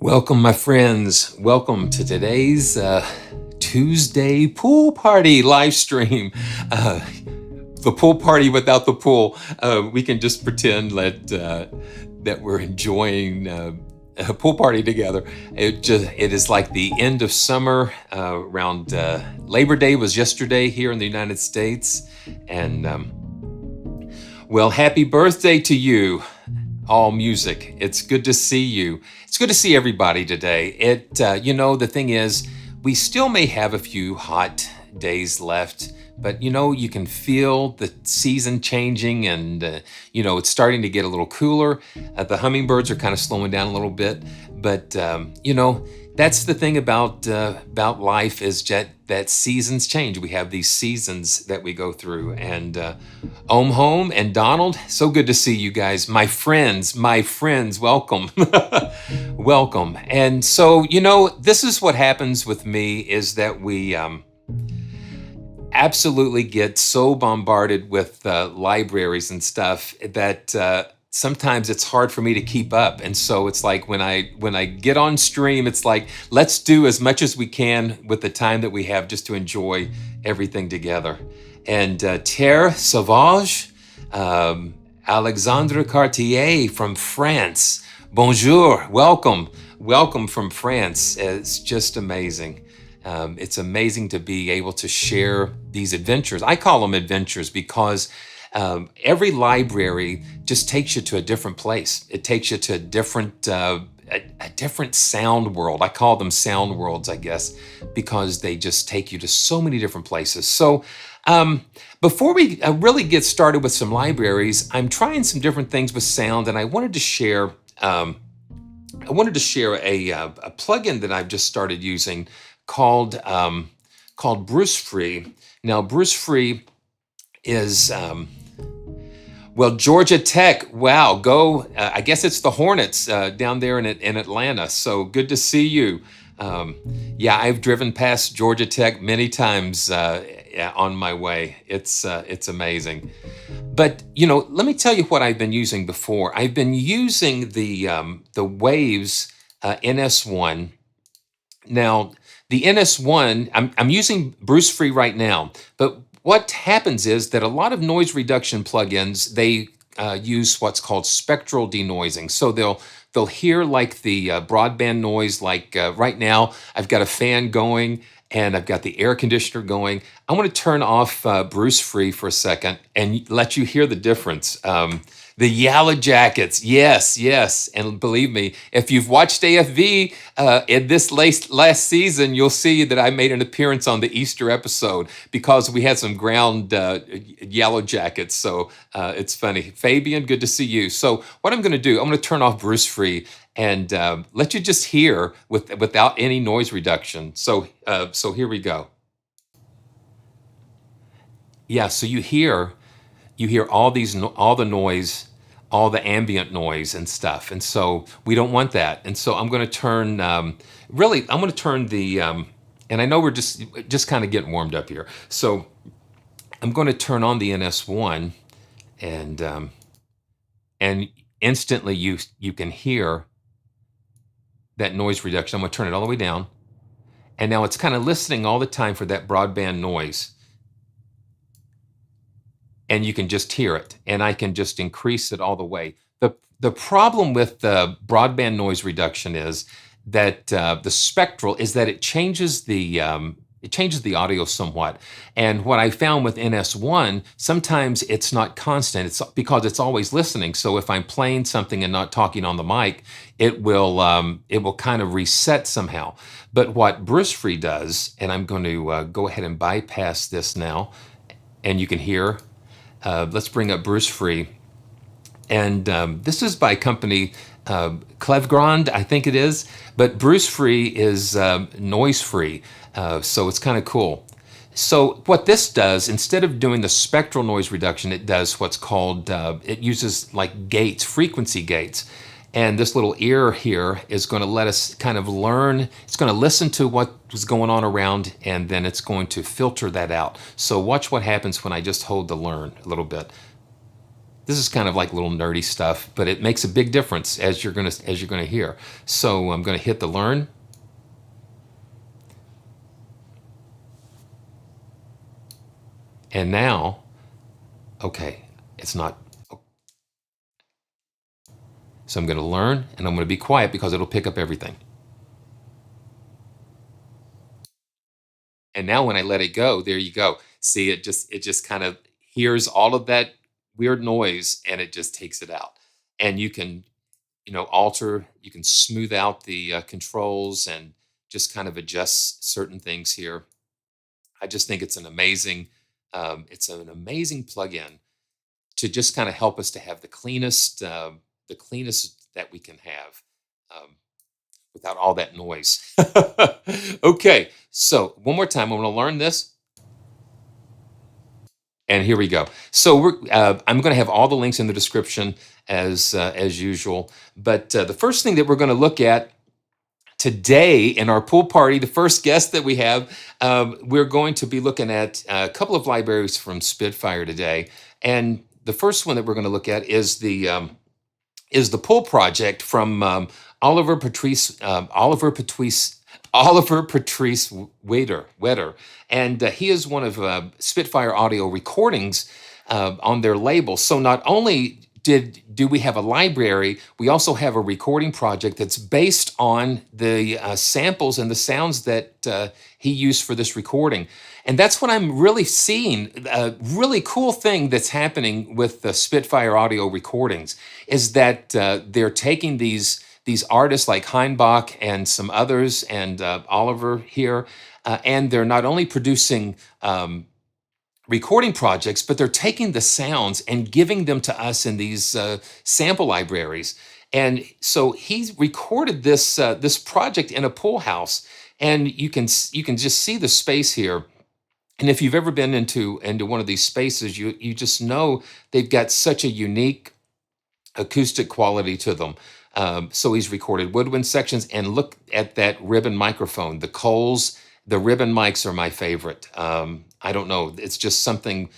Welcome, my friends. Welcome to today's Tuesday pool party live stream. The pool party without the pool. We can just pretend that we're enjoying a pool party together. It is like the end of summer. Around Labor Day was yesterday here in the United States, and well, happy birthday to you. All music. It's good to see you. It's good to see everybody today. The thing is, we still may have a few hot days left, but you can feel the season changing, and it's starting to get a little cooler. The hummingbirds are kind of slowing down a little bit, but that's the thing about life, is that seasons change. We have these seasons that we go through, and Home and Donald, so good to see you guys, my friends, welcome, welcome. And so this is what happens with me, is that we absolutely get so bombarded with libraries and stuff that sometimes it's hard for me to keep up. And so it's like when I get on stream, it's like, let's do as much as we can with the time that we have, just to enjoy everything together. And Terre Sauvage, Alexandre Cartier from France, bonjour, welcome from France. It's just amazing. It's amazing to be able to share these adventures. I call them adventures because every library just takes you to a different place. It takes you to a different sound world. I call them sound worlds, I guess, because they just take you to so many different places. So before we really get started with some libraries, I'm trying some different things with sound, and I wanted to share a plugin that I've just started using called BRUSFRI. Now, BRUSFRI is Georgia Tech. Wow, go! I guess it's the Hornets down there in Atlanta. So good to see you. Yeah, I've driven past Georgia Tech many times on my way. It's amazing. But let me tell you what I've been using before. I've been using the Waves NS1. Now, the NS1, I'm using BRUSFRI right now, but what happens is that a lot of noise reduction plugins, they use what's called spectral denoising. So they'll hear like the broadband noise. Like right now, I've got a fan going and I've got the air conditioner going. I want to turn off BRUSFRI for a second and let you hear the difference. The Yellow Jackets, yes. And believe me, if you've watched AFV in this last season, you'll see that I made an appearance on the Easter episode because we had some ground Yellow Jackets. So it's funny. Fabian, good to see you. So what I'm going to do, I'm going to turn off BRUSFRI and let you just hear without any noise reduction. So here we go. Yeah, so you hear all the noise, all the ambient noise and stuff. And so we don't want that. And so I'm going to turn, I'm going to turn the, and I know we're just kind of getting warmed up here. So I'm going to turn on the NS1 and instantly you can hear that noise reduction. I'm going to turn it all the way down. And now it's kind of listening all the time for that broadband noise. And you can just hear it, and I can just increase it all the way. The problem with the broadband noise reduction is that the spectral is that it changes the audio somewhat. And what I found with NS1, sometimes it's not constant. It's because it's always listening. So if I'm playing something and not talking on the mic, it will kind of reset somehow. But what BRUSFRI does, and I'm going to go ahead and bypass this now, and you can hear. Let's bring up BRUSFRI. And this is by company KLEVGRAND, I think it is. But BRUSFRI is noise-free, so it's kind of cool. So what this does, instead of doing the spectral noise reduction, it does what's called, it uses like gates, frequency gates. And this little ear here is going to let us kind of learn. It's going to listen to what was going on around, and then it's going to filter that out. So watch what happens when I just hold the learn a little bit. This is kind of like little nerdy stuff, but it makes a big difference as you're gonna hear. So I'm gonna hit the learn, and now, okay, it's not. So I'm gonna learn, and I'm gonna be quiet because it'll pick up everything. And now when I let it go, there you go. See, it just kind of hears all of that weird noise and it just takes it out. And you can, alter, you can smooth out the controls and just kind of adjust certain things here. I just think it's an amazing plugin to just kind of help us to have the cleanest that we can have. Um, Without all that noise. Okay, so one more time, I'm going to learn this, and here we go. So I'm going to have all the links in the description as usual. But the first thing that we're going to look at today in our pool party, the first guest that we have, we're going to be looking at a couple of libraries from Spitfire today, and the first one that we're going to look at is the pull project from Oliver Patrice Weder, and he is one of Spitfire Audio recordings on their label. So not only do we have a library, we also have a recording project that's based on the samples and the sounds that he used for this recording. And that's what I'm really seeing. A really cool thing that's happening with the Spitfire audio recordings is that they're taking these artists like Heinbach and some others and Oliver here, and they're not only producing recording projects, but they're taking the sounds and giving them to us in these sample libraries. And so he recorded this project in a pool house, and you can just see the space here. And if you've ever been into one of these spaces, you just know they've got such a unique acoustic quality to them. So he's recorded woodwind sections, and look at that ribbon microphone. The Coles, the ribbon mics are my favorite. I don't know, it's just something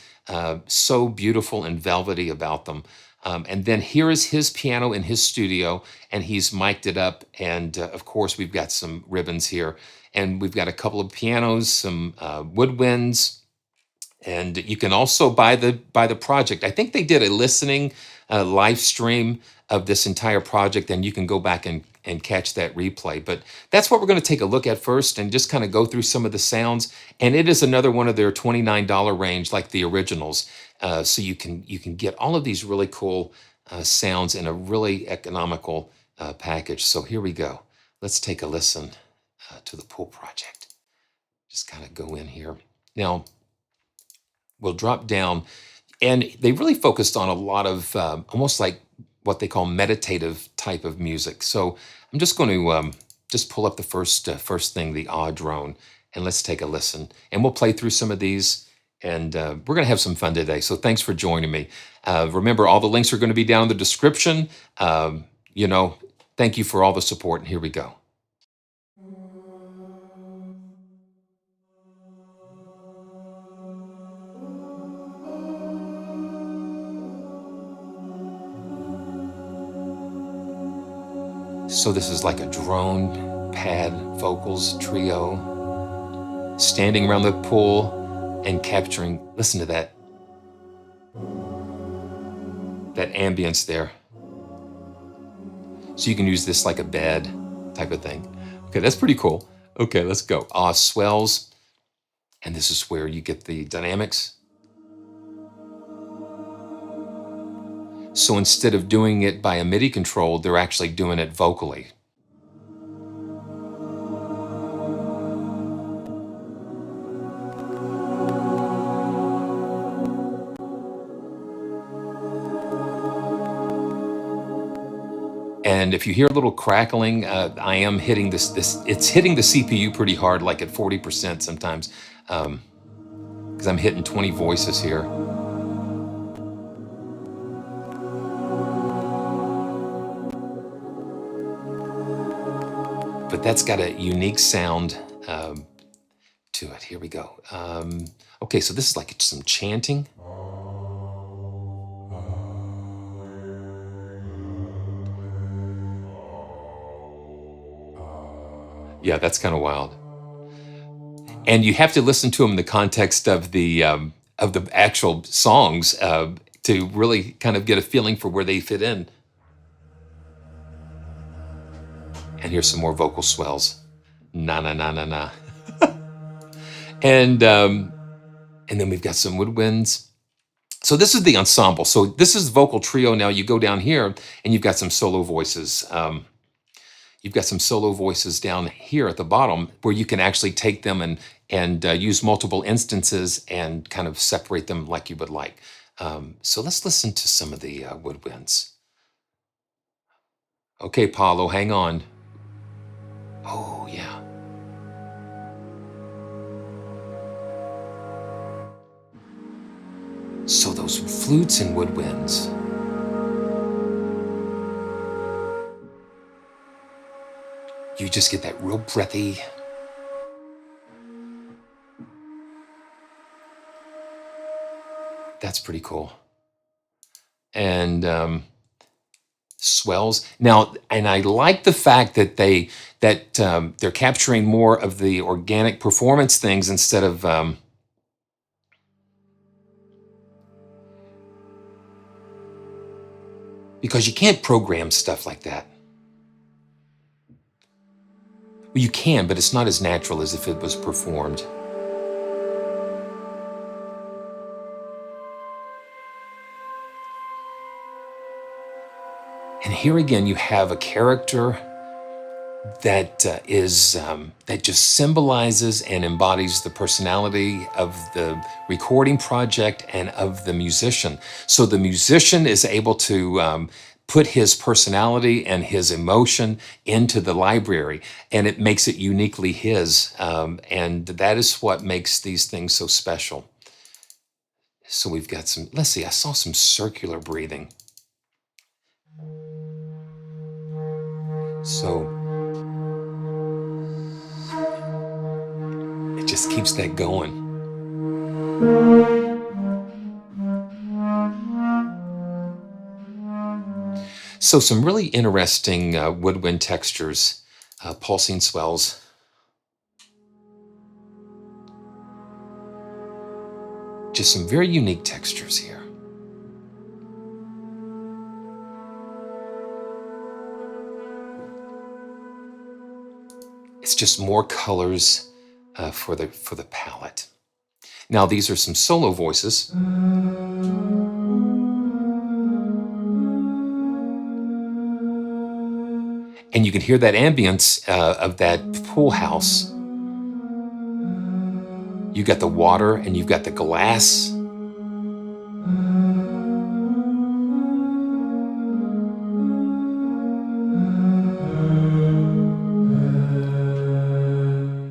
so beautiful and velvety about them. And then here is his piano in his studio, and he's mic'd it up. And of course, we've got some ribbons here, and we've got a couple of pianos, some woodwinds, and you can also buy the project. I think they did a listening live stream of this entire project, and you can go back and catch that replay. But that's what we're going to take a look at first, and just kind of go through some of the sounds. And it is another one of their $29 range, like the originals. So you can get all of these really cool sounds in a really economical package. So here we go. Let's take a listen to the Pool Project. Just kind of go in here. Now, we'll drop down, and they really focused on a lot of almost like what they call meditative type of music. So I'm just going to just pull up the first thing, the Ah drone, and let's take a listen. And we'll play through some of these, and we're going to have some fun today. So thanks for joining me. Remember, all the links are going to be down in the description. Thank you for all the support, and here we go. So this is like a drone pad vocals trio standing around the pool and capturing, listen to that ambience there. So you can use this like a bed type of thing. Okay, that's pretty cool. Okay, let's go. Ah swells, and this is where you get the dynamics. So instead of doing it by a MIDI control, they're actually doing it vocally. And if you hear a little crackling, I am hitting it's hitting the CPU pretty hard, like at 40% sometimes, because I'm hitting 20 voices here. But that's got a unique sound to it. Here we go. Okay, so this is like some chanting. Yeah, that's kind of wild. And you have to listen to them in the context of the actual songs to really kind of get a feeling for where they fit in. And here's some more vocal swells. Na na na na na. And then we've got some woodwinds. So this is the ensemble. So this is the vocal trio. Now you go down here and you've got some solo voices. You've got some solo voices down here at the bottom where you can actually take them and use multiple instances and kind of separate them like you would like. So let's listen to some of the woodwinds. Okay, Paulo, hang on. Oh, yeah. So those flutes and woodwinds. You just get that real breathy. That's pretty cool. And swells. Now, and I like the fact that they're capturing more of the organic performance things instead of because you can't program stuff like that. Well, you can, but it's not as natural as if it was performed. And here again, you have a character that that just symbolizes and embodies the personality of the recording project and of the musician. So the musician is able to put his personality and his emotion into the library, and it makes it uniquely his. And that is what makes these things so special. So we've got some, let's see, I saw some circular breathing. So it just keeps that going. So some really interesting woodwind textures, pulsing swells. Just some very unique textures here. It's just more colors for the palette. Now these are some solo voices. And you can hear that ambience of that pool house. You got the water and you've got the glass.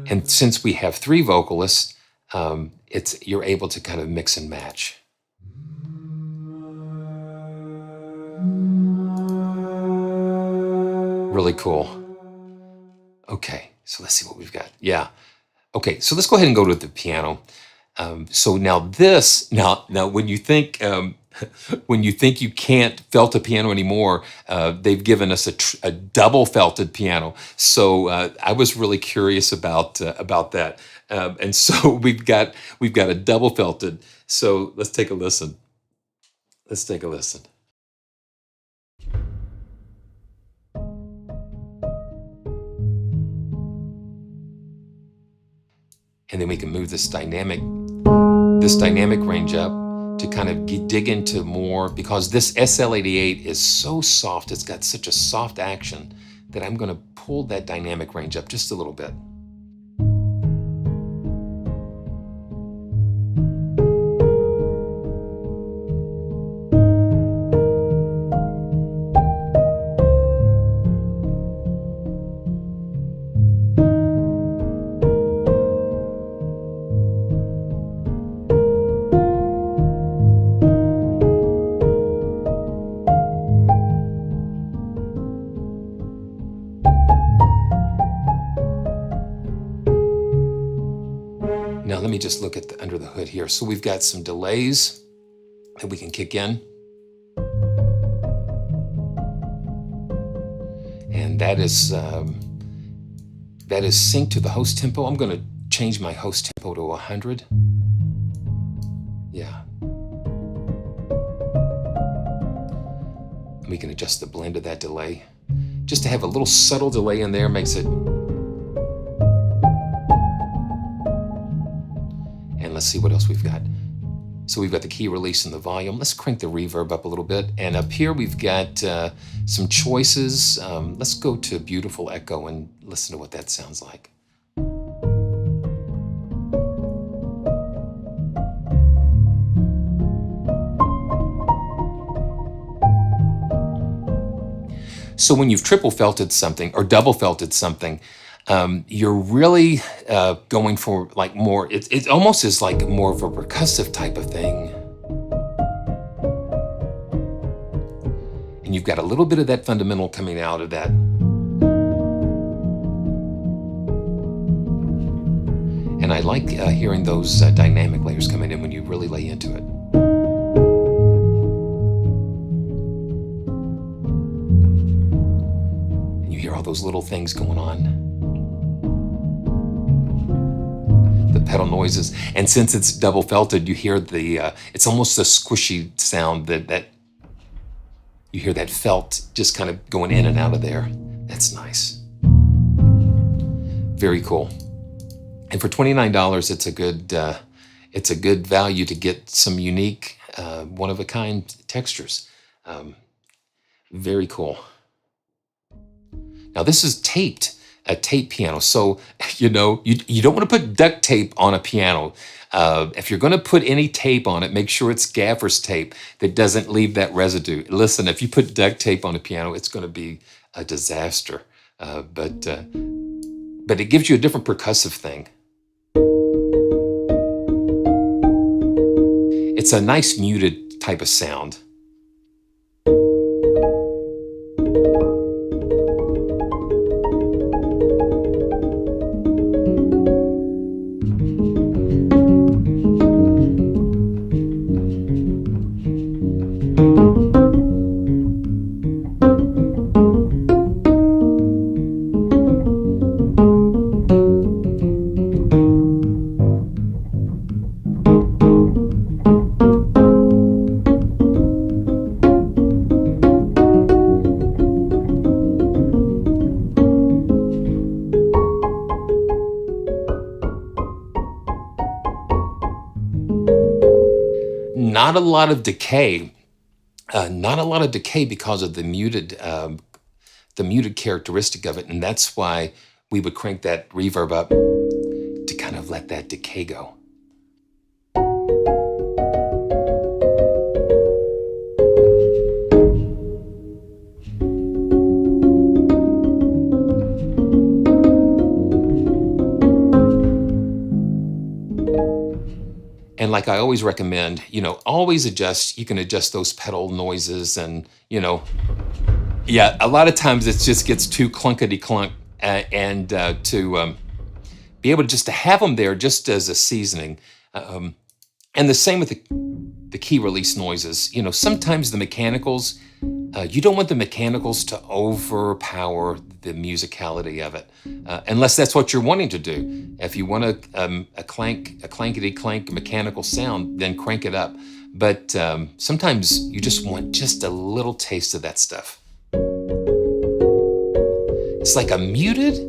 And since we have three vocalists, you're able to kind of mix and match. Really cool. Okay, so let's see what we've got. Yeah. Okay, so let's go ahead and go to the piano. So now this, now when you think you can't felt a piano anymore, they've given us a double felted piano. So I was really curious about that, and so we've got a double felted. So let's take a listen. Let's take a listen. And then we can move this dynamic range up to kind of dig into more, because this SL88 is so soft, it's got such a soft action that I'm gonna pull that dynamic range up just a little bit. Now let me just look at under the hood here. So we've got some delays that we can kick in. And that is that is synced to the host tempo. I'm going to change my host tempo to 100. Yeah. We can adjust the blend of that delay. Just to have a little subtle delay in there makes it. And let's see what else we've got. So we've got the key release and the volume. Let's crank the reverb up a little bit. And up here we've got some choices. Let's go to Beautiful Echo and listen to what that sounds like. So when you've triple felted something or double felted something, you're really going for like more, it almost is like more of a percussive type of thing. And you've got a little bit of that fundamental coming out of that. And I like hearing those dynamic layers coming in when you really lay into it. And you hear all those little things going on. The pedal noises. And since it's double felted, you hear the, it's almost a squishy sound that you hear that felt just kind of going in and out of there. That's nice. Very cool. And for $29, it's a good value to get some unique, one-of-a-kind textures. Very cool. Now this is taped, a tape piano. So, you know, you don't want to put duct tape on a piano. If you're going to put any tape on it, make sure it's gaffer's tape that doesn't leave that residue. Listen, if you put duct tape on a piano, it's going to be a disaster. But it gives you a different percussive thing. It's a nice muted type of sound. Not a lot of decay. Not a lot of decay because of the muted characteristic of it, and that's why we would crank that reverb up to kind of let that decay go. And like I always recommend, you know, always adjust. You can adjust those pedal noises and, you know, yeah, a lot of times it just gets too clunkety clunk and to be able to just to have them there just as a seasoning. And the same with the key release noises. You know, sometimes the mechanicals, you don't want the mechanicals to overpower the musicality of it, unless that's what you're wanting to do. If you want a clankety clank mechanical sound, then crank it up. But sometimes you just want just a little taste of that stuff. It's like a muted,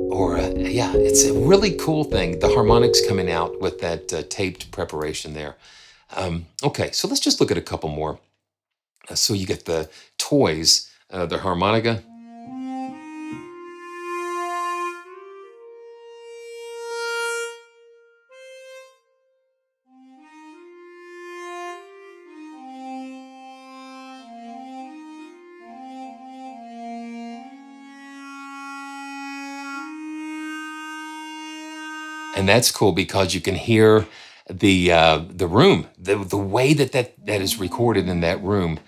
or yeah, it's a really cool thing. The harmonics coming out with that taped preparation there. Okay, so let's just look at a couple more. So you get the toys, the harmonica. And that's cool because you can hear the room, the way that is recorded in that room.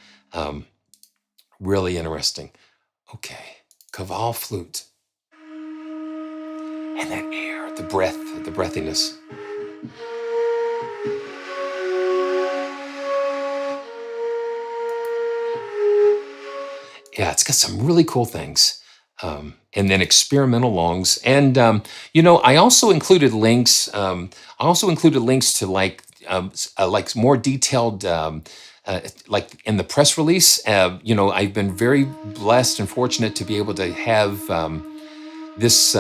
Really interesting. Okay, Caval flute. And that air, the breath, the breathiness. Yeah, it's got some really cool things. and then experimental longs. And you know, I also included links. I also included links to like more detailed, like in the press release. You know, I've been very blessed and fortunate to be able to have this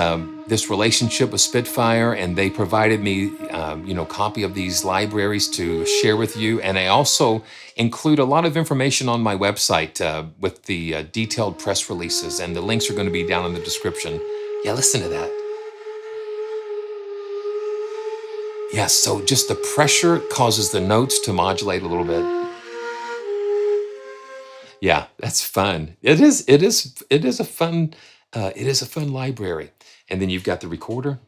relationship with Spitfire, and they provided me, you know, copy of these libraries to share with you. And I also include a lot of information on my website with the detailed press releases, and the links are going to be down in the description. Yeah, listen to that. Yeah, so just the pressure causes the notes to modulate a little bit. Yeah, that's fun. It is. It is. It is a fun. It is a fun library. And then you've got the recorder.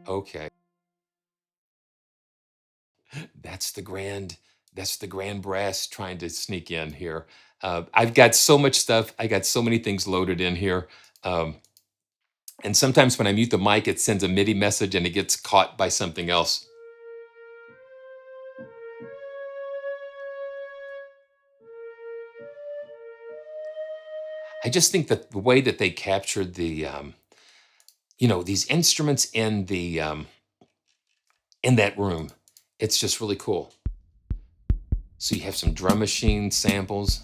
Okay, that's the grand. That's the grand brass trying to sneak in here. I've got so much stuff. I got so many things loaded in here. Um, and sometimes when I mute the mic, it sends a MIDI message and it gets caught by something else. I just think that the way that they captured the, you know, these instruments in the in that room, it's just really cool. So you have some drum machine samples.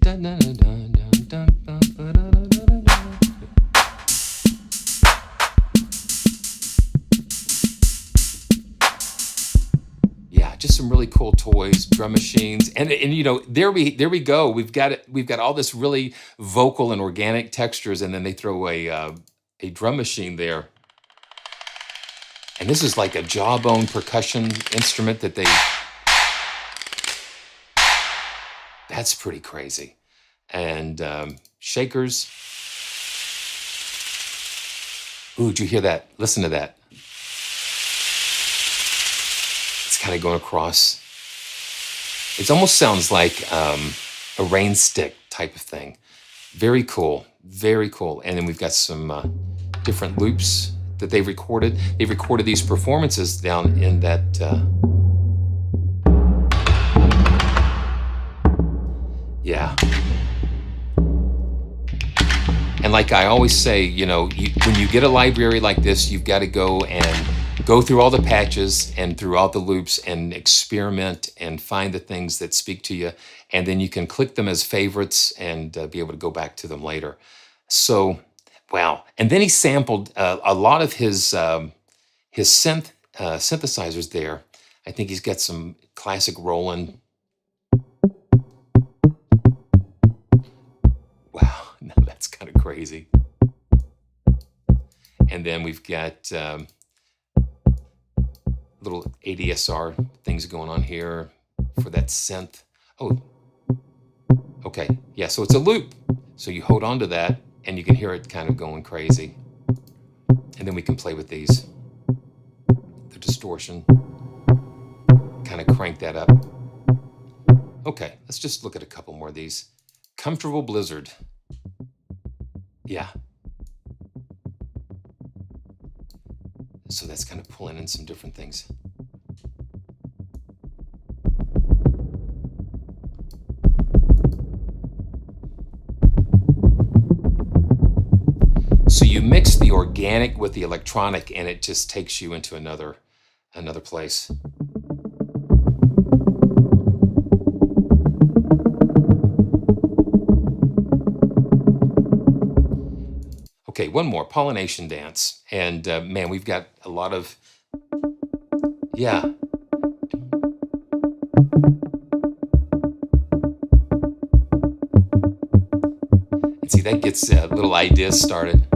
Dun, dun, dun, dun, dun, dun, dun, dun, dun, dun, dun. Yeah, just some really cool toys, drum machines, and you know, there we go. We've got it. We've got all this really vocal and organic textures, and then they throw a drum machine there. And this is like a jawbone percussion instrument that they. That's pretty crazy. And shakers. Ooh, did you hear that? Listen to that. It's kind of going across. It almost sounds like a rain stick type of thing. Very cool, very cool. And then we've got some different loops that they've recorded. They've recorded these performances down in that. Yeah. And like I always say, you know, when you get a library like this, you've got to go through all the patches and through all the loops and experiment and find the things that speak to you. And then you can click them as favorites and be able to go back to them later. So, wow. And then he sampled a lot of his synthesizers there. I think he's got some classic Roland. Wow, now that's kind of crazy. And then we've got little ADSR things going on here for that synth. Oh, okay. Yeah, so it's a loop. So you hold on to that and you can hear it kind of going crazy. And then we can play with these. The distortion. Kind of crank that up. Okay, let's just look at a couple more of these. Comfortable Blizzard. Yeah. So that's kind of pulling in some different things. So you mix the organic with the electronic and it just takes you into another place. Okay, one more, Pollination Dance. And man, we've got a lot of, yeah. And see, that gets little ideas started.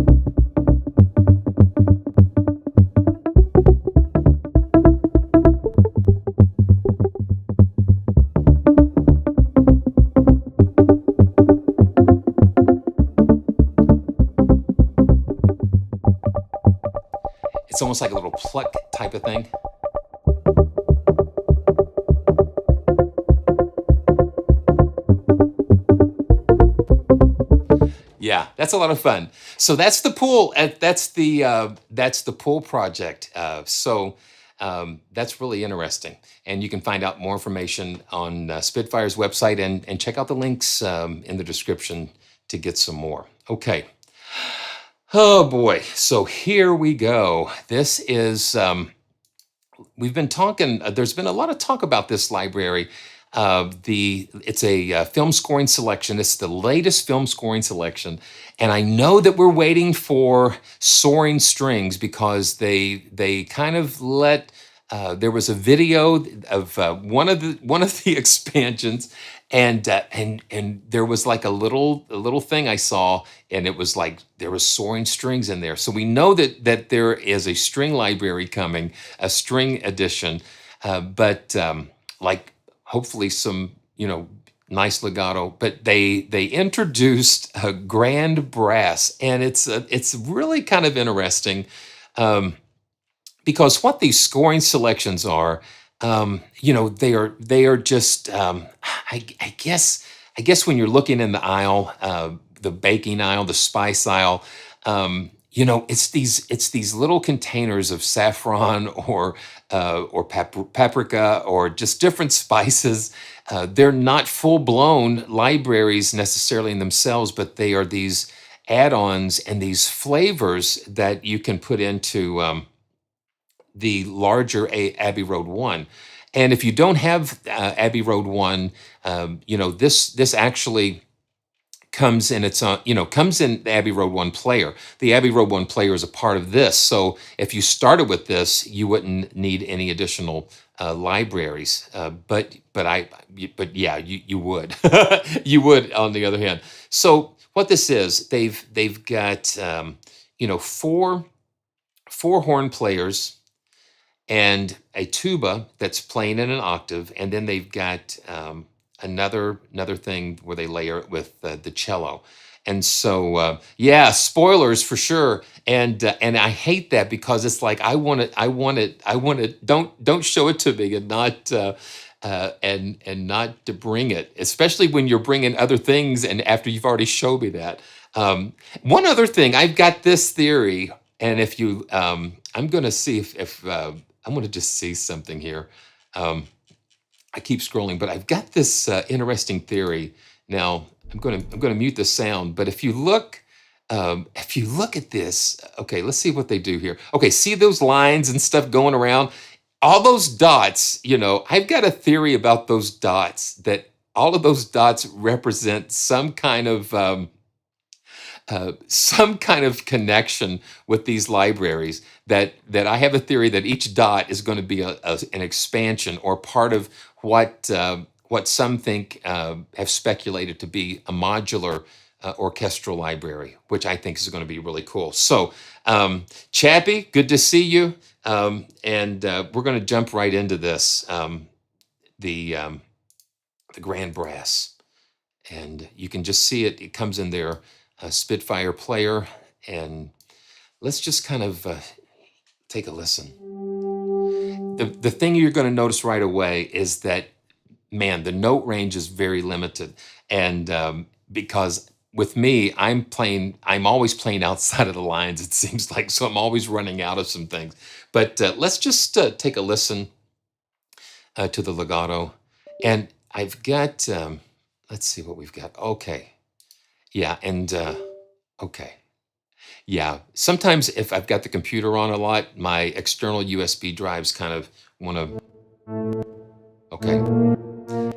It's almost like a little pluck type of thing. Yeah, that's a lot of fun. So that's the pool. That's the pool project. That's really interesting, and you can find out more information on Spitfire's website and check out the links in the description to get some more. Okay. Oh boy. So here we go. This is we've been talking. There's been a lot of talk about this library. It's a film scoring selection. It's the latest film scoring selection, and I know that we're waiting for Soaring Strings because they kind of let. There was a video of one of the expansions, and there was like a little thing I saw, and it was like there was soaring strings in there. So we know that there is a string library coming, a string edition, but like hopefully some nice legato. But they introduced a grand brass, and it's really kind of interesting. Because what these scoring selections are, they are just I guess when you're looking in the aisle, the baking aisle, the spice aisle, it's these little containers of saffron or paprika or just different spices. They're not full blown libraries necessarily in themselves, but they are these add-ons and these flavors that you can put into the larger Abbey Road ONE. And if you don't have Abbey Road ONE, this actually comes in its own, comes in the Abbey Road ONE player. The Abbey Road ONE player is a part of this. So if you started with this, you wouldn't need any additional libraries. But yeah, you would. You would on the other hand. So what this is, they've got four horn players and a tuba that's playing in an octave, and then they've got another thing where they layer it with the cello. And so yeah, spoilers for sure. And I hate that because it's like I want it. Don't show it to me and not and not to bring it, especially when you're bringing other things and after you've already showed me that. One other thing, I've got this theory, and if you, I'm going to see if I'm going to just see something here. I keep scrolling, but I've got this interesting theory. Now I'm going to mute the sound, but if you look at this, okay, let's see what they do here. Okay, see those lines and stuff going around, all those dots. I've got a theory about those dots, that all of those dots represent some kind of connection with these libraries, that I have a theory that each dot is going to be an expansion or part of what some think have speculated to be a modular orchestral library, which I think is going to be really cool. So Chappie, good to see you. And we're going to jump right into this, the grand brass. And you can just see it. It comes in their Spitfire player. And let's just kind of take a listen. The thing you're going to notice right away is that, man, the note range is very limited. And because with me, I'm always playing outside of the lines, it seems like. So I'm always running out of some things. But let's just take a listen to the legato. And I've got, let's see what we've got. Okay. Yeah. And okay. Yeah. Sometimes if I've got the computer on a lot, my external USB drives kind of want to, okay.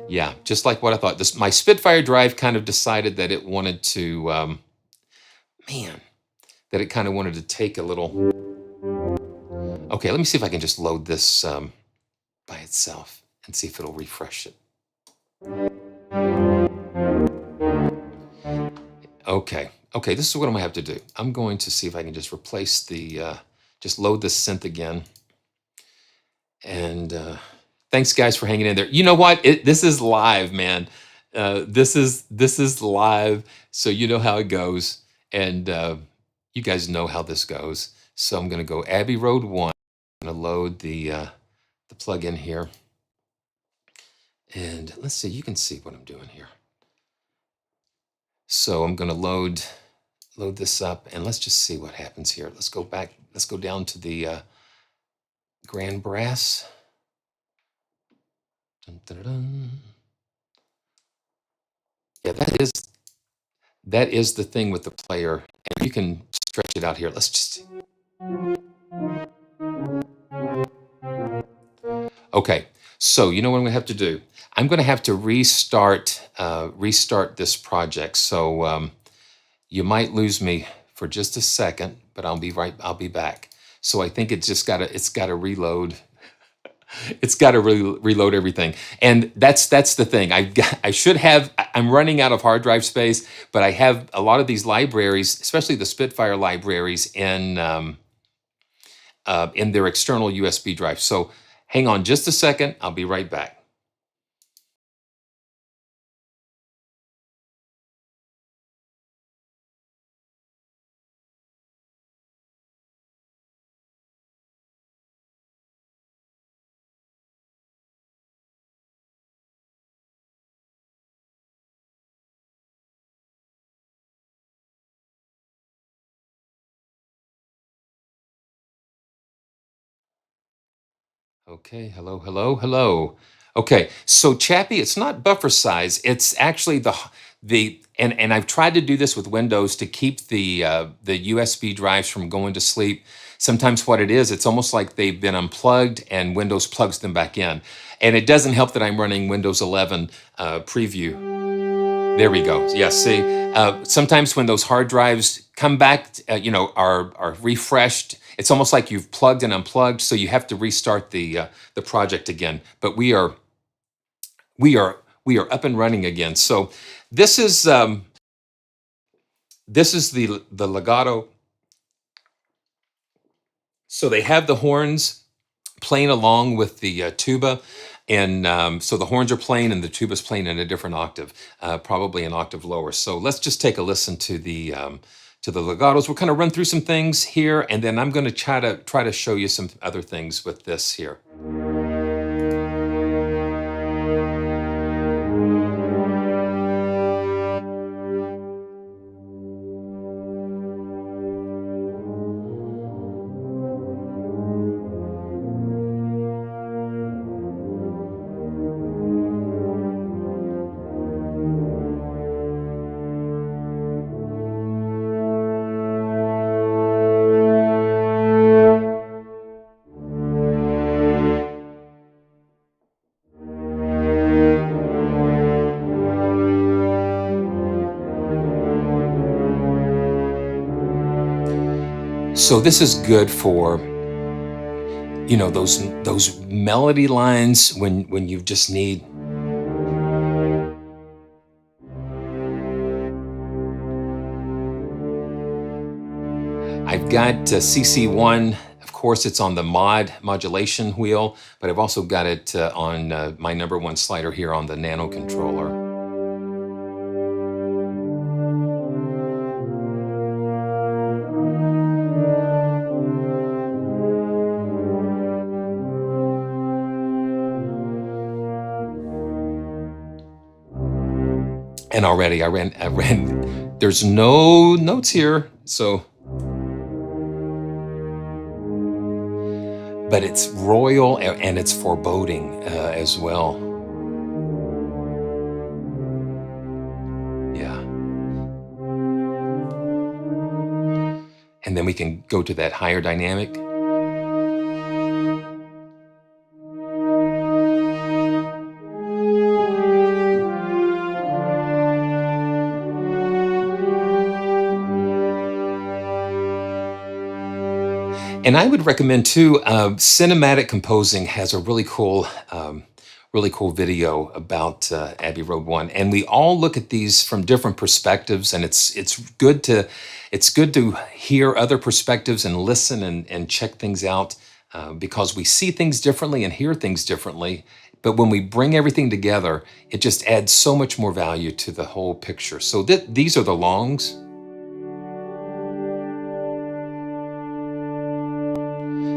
Yeah, just like what I thought. My Spitfire drive kind of decided that it wanted to, that it kind of wanted to take a little. Okay, let me see if I can just load this by itself and see if it'll refresh it. Okay, this is what I'm gonna have to do. I'm going to see if I can just replace just load the synth again. And thanks guys for hanging in there. You know what? This is live, man. This is live, so you know how it goes, and you guys know how this goes. So I'm gonna go Abbey Road ONE. I'm gonna load the plug-in here, and let's see. You can see what I'm doing here. So I'm gonna load load this up and let's just see what happens here. Let's go back. Let's go down to the grand brass. Dun, dun, dun. Yeah, that is the thing with the player, and you can stretch it out here. Let's just. Okay, so you know what I'm gonna have to do? I'm gonna have to restart this project. So you might lose me for just a second, but I'll be back. So I think it's gotta reload. It's got to reload everything, and that's the thing. I'm running out of hard drive space, but I have a lot of these libraries, especially the Spitfire libraries, in their external USB drive. So hang on just a second. I'll be right back. Okay, hello, hello, hello. Okay, so Chappie, it's not buffer size. It's actually and I've tried to do this with Windows to keep the USB drives from going to sleep. Sometimes what it is, it's almost like they've been unplugged and Windows plugs them back in. And it doesn't help that I'm running Windows 11 preview. There we go. Yeah, see, sometimes when those hard drives come back, are refreshed, it's almost like you've plugged and unplugged, so you have to restart the project again. But we are up and running again. So this is the legato. So they have the horns playing along with the tuba. And so the horns are playing and the tuba's playing in a different octave, probably an octave lower. So let's just take a listen to the legatos. We'll kind of run through some things here, and then I'm going to try to show you some other things with this here. So this is good for, those melody lines when you just need. I've got CC1. Of course, it's on the modulation wheel, but I've also got it on my number one slider here on the nano controller. And already I ran, there's no notes here, so. But it's royal and it's foreboding as well. Yeah. And then we can go to that higher dynamic. And I would recommend too, Cinematic Composing has a really cool video about Abbey Road ONE, and we all look at these from different perspectives, and it's good to hear other perspectives and listen and check things out because we see things differently and hear things differently. But when we bring everything together, it just adds so much more value to the whole picture. So these are the longs.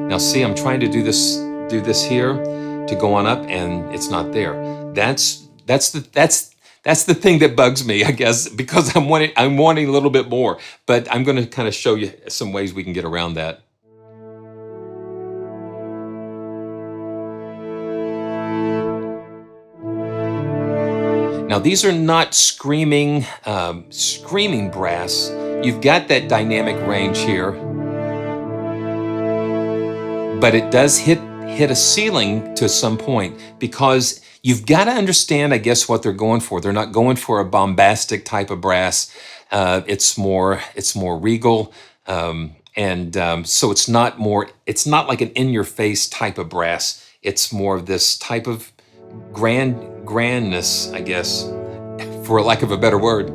Now see, I'm trying to do this here to go on up, and it's not there. That's That's the thing that bugs me, I guess, because I'm wanting a little bit more. But I'm going to kind of show you some ways we can get around that. Now these are not screaming brass. You've got that dynamic range here, but it does hit a ceiling to some point, because you've got to understand, I guess, what they're going for. They're not going for a bombastic type of brass. It's more regal, so it's not like an in-your-face type of brass. It's more of this type of grandness, I guess, for lack of a better word.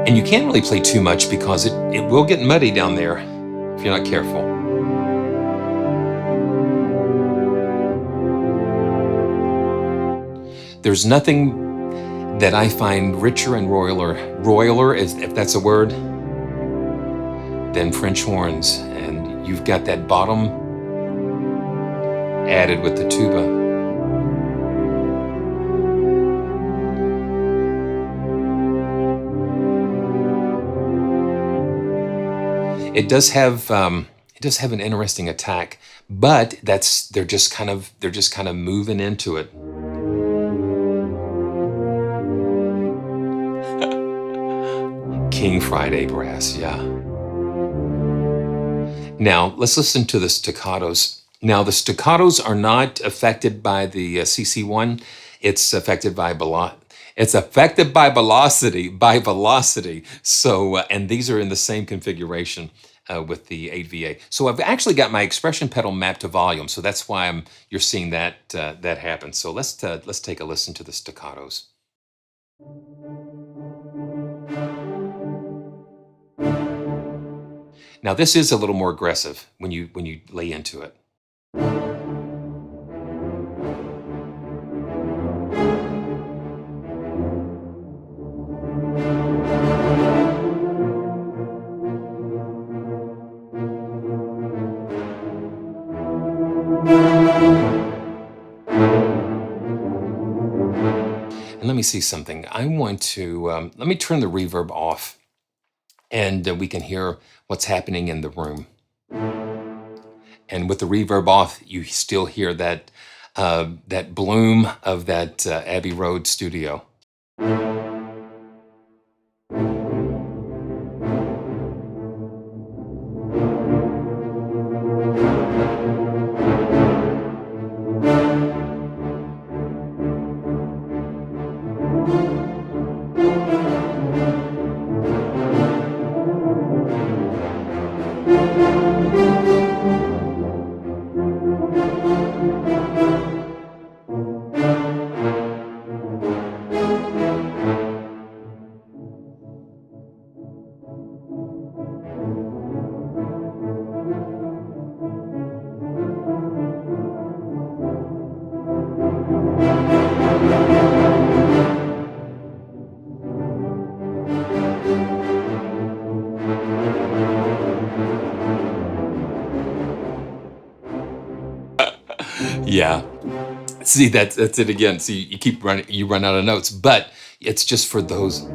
And you can't really play too much because it will get muddy down there if you're not careful. There's nothing that I find richer and royaler, if that's a word, than French horns. And you've got that bottom added with the tuba. It does have an interesting attack, but they're just kind of moving into it. King Friday brass, yeah. Now let's listen to the staccatos. Now the staccatos are not affected by the CC1. It's affected by velocity. So, and these are in the same configuration with the 8VA. So I've actually got my expression pedal mapped to volume. So that's why you're seeing that happen. So let's take a listen to the staccatos. Now this is a little more aggressive when you lay into it. And let me see something. I want to, let me turn the reverb off, and we can hear what's happening in the room. And with the reverb off, you still hear that bloom of that Abbey Road studio. Yeah. See, that's it again. See, you run out of notes, but it's just for those.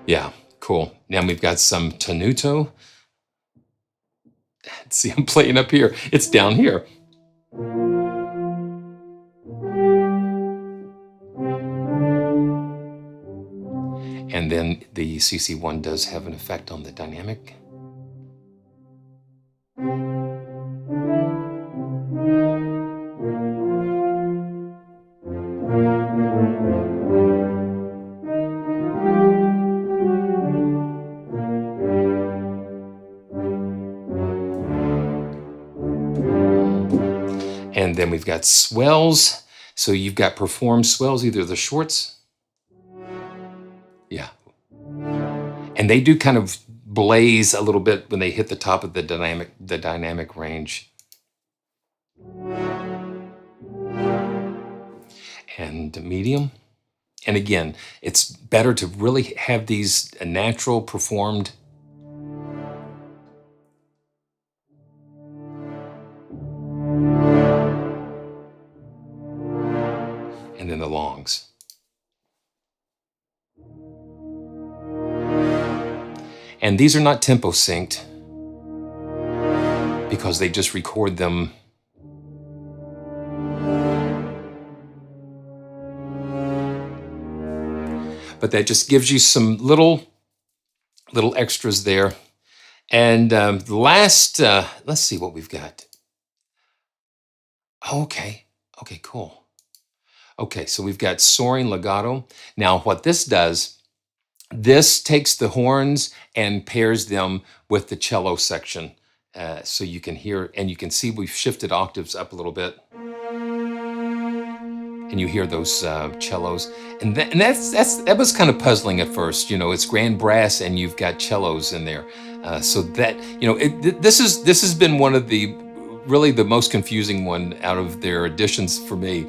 Yeah, cool. Now we've got some tenuto. See, I'm playing up here. It's down here. And then the CC1 does have an effect on the dynamic. And then we've got swells. So you've got performed swells, either the shorts. Yeah. And they do kind of blaze a little bit when they hit the top of the dynamic range. And medium. And again, it's better to really have these natural performed. And then the longs. And these are not tempo synced because they just record them. But that just gives you some little extras there. And the last, let's see what we've got. Okay, cool. Okay, so we've got soaring legato. Now what this does, this takes the horns and pairs them with the cello section. So you can hear, and you can see we've shifted octaves up a little bit. And you hear those cellos. And that was kind of puzzling at first. You know, it's grand brass and you've got cellos in there. So that, you know, this has been one of the, really the most confusing one out of their additions for me.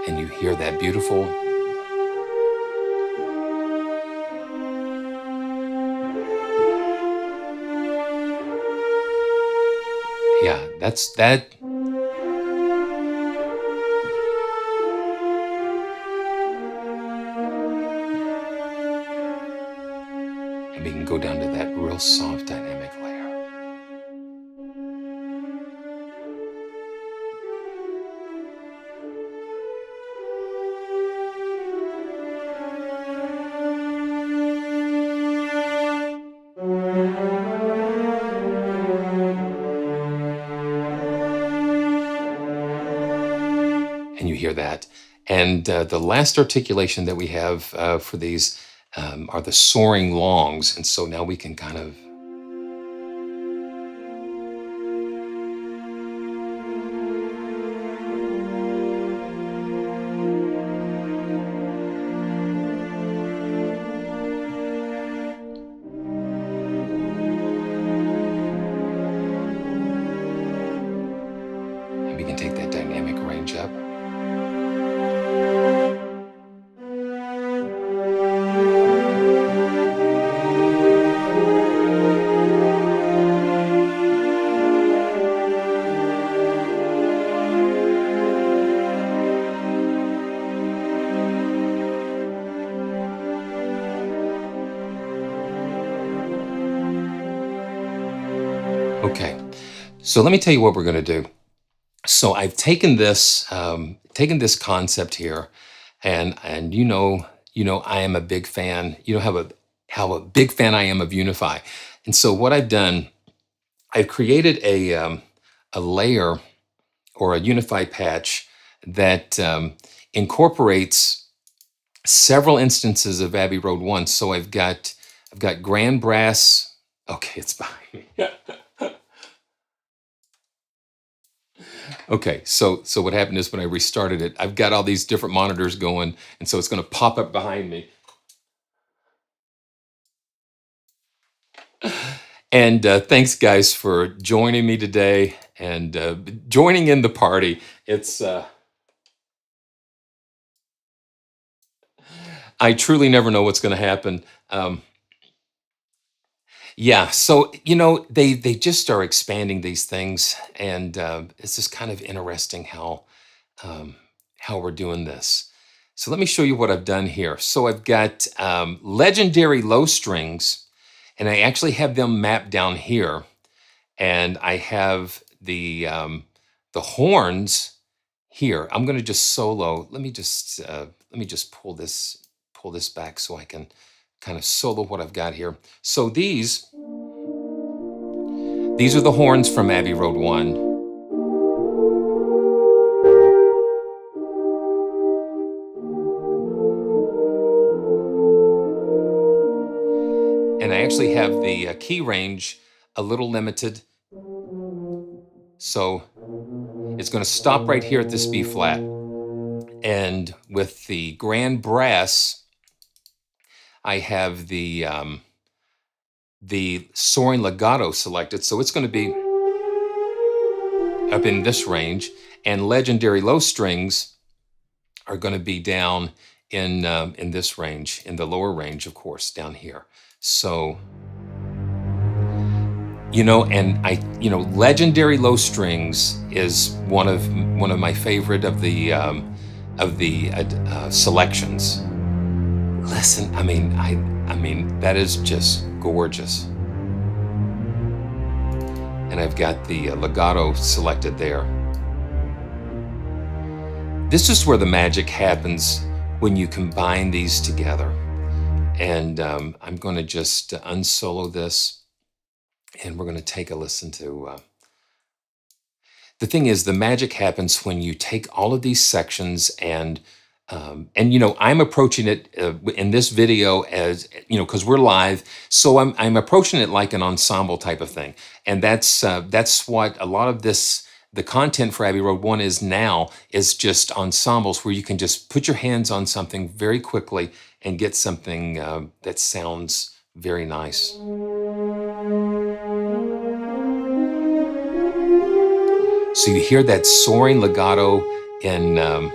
And you hear that beautiful. Yeah, that's that. And we can go down to that real soft dynamic layer. And you hear that. And the last articulation that we have for these are the soaring longs. And so now we can kind of. And we can take that dynamic range up. Okay, so let me tell you what we're going to do. So I've taken this concept here, and you know I am a big fan. You know how a big fan I am of UNIFY, and so what I've done, I've created a layer or a UNIFY patch that incorporates several instances of Abbey Road ONE. So I've got grand brass. Okay, it's behind me. Okay, so what happened is when I restarted it, I've got all these different monitors going, and so it's going to pop up behind me. And thanks, guys, for joining me today and joining in the party. It's I truly never know what's going to happen. Yeah, so they just are expanding these things, and it's just kind of interesting how we're doing this. So let me show you what I've done here. So I've got legendary low strings, and I actually have them mapped down here, and I have the horns here. I'm going to just solo. Let me just pull this back so I can kind of solo what I've got here. So these are the horns from Abbey Road ONE. And I actually have the key range a little limited. So it's going to stop right here at this B flat. And with the grand brass, I have the soaring legato selected, so it's going to be up in this range, and legendary low strings are going to be down in this range, in the lower range, of course, down here. So, you know, and legendary low strings is one of my favorite of the selections. Listen, I mean, that is just gorgeous. And I've got the legato selected there. This is where the magic happens when you combine these together. And I'm going to just unsolo this, and we're going to take a listen to. The thing is, the magic happens when you take all of these sections and you know, I'm approaching it in this video as, you know, because we're live, so I'm approaching it like an ensemble type of thing, and that's what a lot of the content for Abbey Road ONE is now, is just ensembles where you can just put your hands on something very quickly and get something that sounds very nice. So you hear that soaring legato in.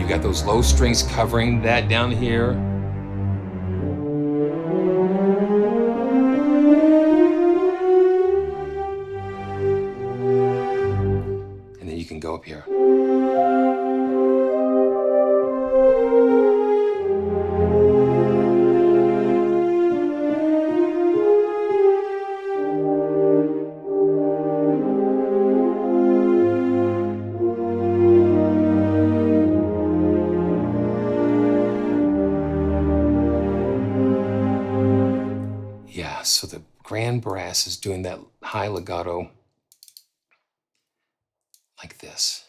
Got those low strings covering that down here. And then you can go up here. So the grand brass is doing that high legato like this.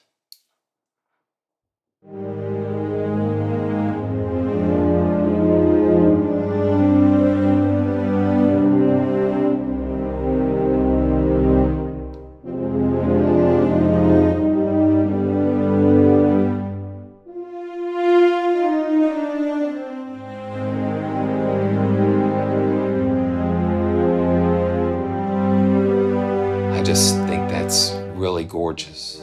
I just think that's really gorgeous.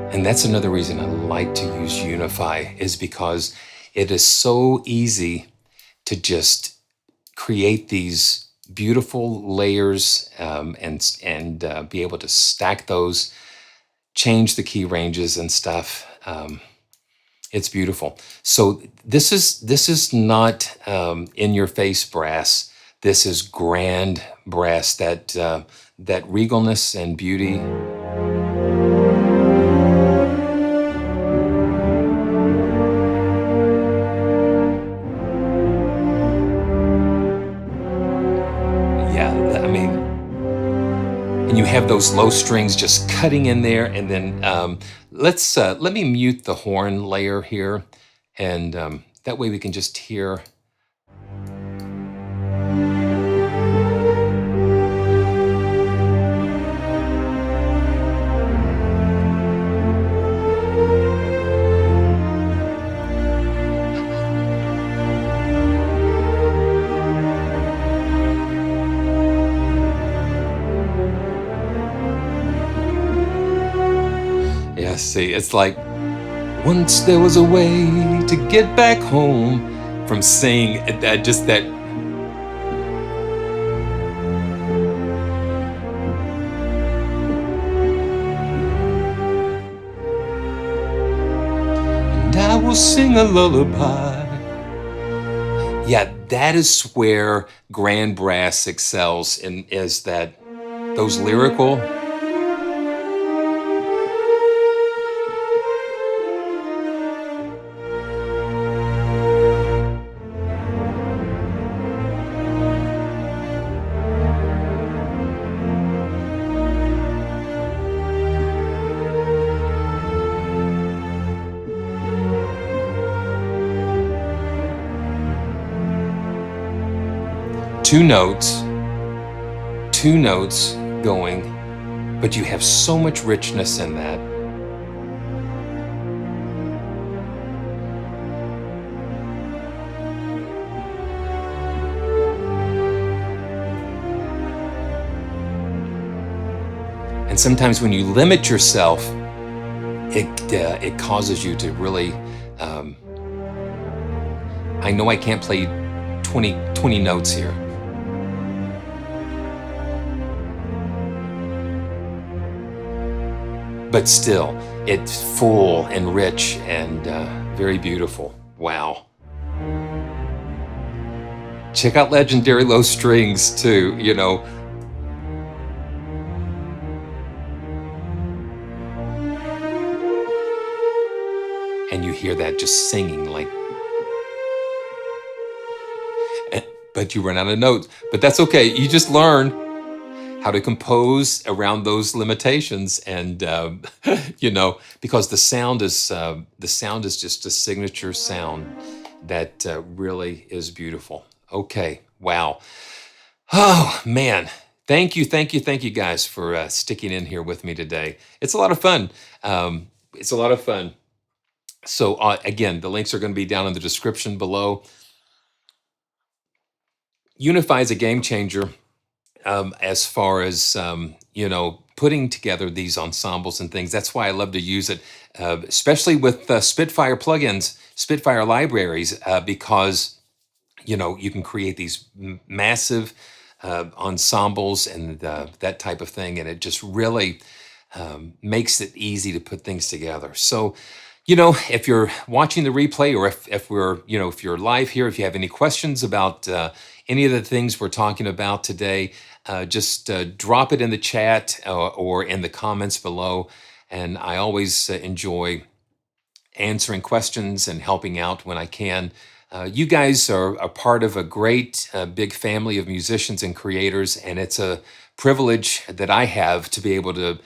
And that's another reason I like to use UNIFY, is because it is so easy to just create these beautiful layers and be able to stack those, change the key ranges and stuff. It's beautiful. So this is not in your face brass. This is grand brass, that regalness and beauty. And you have those low strings just cutting in there, and then let me mute the horn layer here, and that way we can just hear. see, it's like, once there was a way to get back home from singing just that. And I will sing a lullaby. Yeah, that is where grand brass excels, in is that those lyrical. Two notes going, but you have so much richness in that. And sometimes when you limit yourself, it causes you to really, I know I can't play 20 notes here. But still, it's full and rich and very beautiful. Wow. Check out Legendary Low Strings too, you know. And you hear that just singing like, but you run out of notes. But that's okay, you just learn how to compose around those limitations, and you know, because the sound is just a signature sound that really is beautiful. Okay, wow. Oh man, thank you guys for sticking in here with me today. It's a lot of fun. It's a lot of fun. So again, the links are going to be down in the description below. UNIFY is a game changer. As far as, you know, putting together these ensembles and things. That's why I love to use it, especially with Spitfire plugins, Spitfire libraries, because, you know, you can create these massive ensembles and that type of thing. And it just really makes it easy to put things together. So, you know, if you're watching the replay, or if we're, you know, if you're live here, if you have any questions about any of the things we're talking about today, just drop it in the chat or in the comments below. And I always enjoy answering questions and helping out when I can. You guys are a part of a great big family of musicians and creators, and it's a privilege that I have to be able to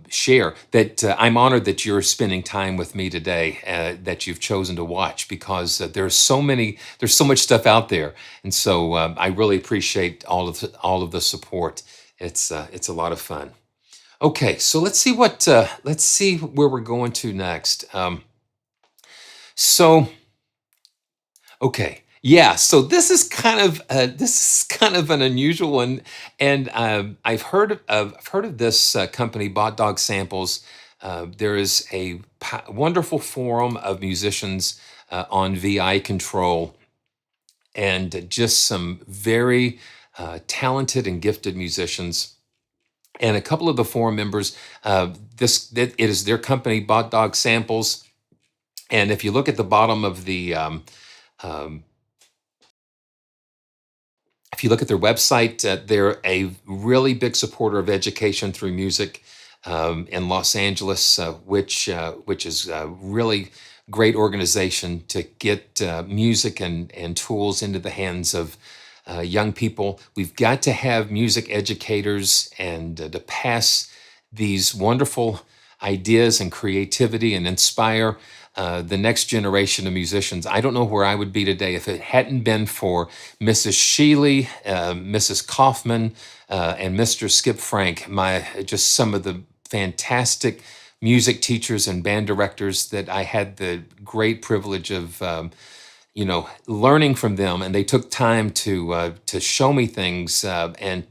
share that. I'm honored that you're spending time with me today, that you've chosen to watch, because there's so much stuff out there, and so I really appreciate all of the support. It's a lot of fun. Okay, so let's see where we're going to next. So okay. Yeah, so this is kind of an unusual one, and I've heard of this company, Botdog Samples. There is a wonderful forum of musicians on VI Control, and just some very talented and gifted musicians. And a couple of the forum members, it is their company, Botdog Samples. And if you look at the bottom of the if you look at their website, they're a really big supporter of education through music in Los Angeles, which is a really great organization to get music and tools into the hands of young people. We've got to have music educators and to pass these wonderful ideas and creativity and inspire the next generation of musicians. I don't know where I would be today if it hadn't been for Mrs. Sheely, Mrs. Kaufman, and Mr. Skip Frank, just some of the fantastic music teachers and band directors that I had the great privilege of learning from them, and they took time to show me things, and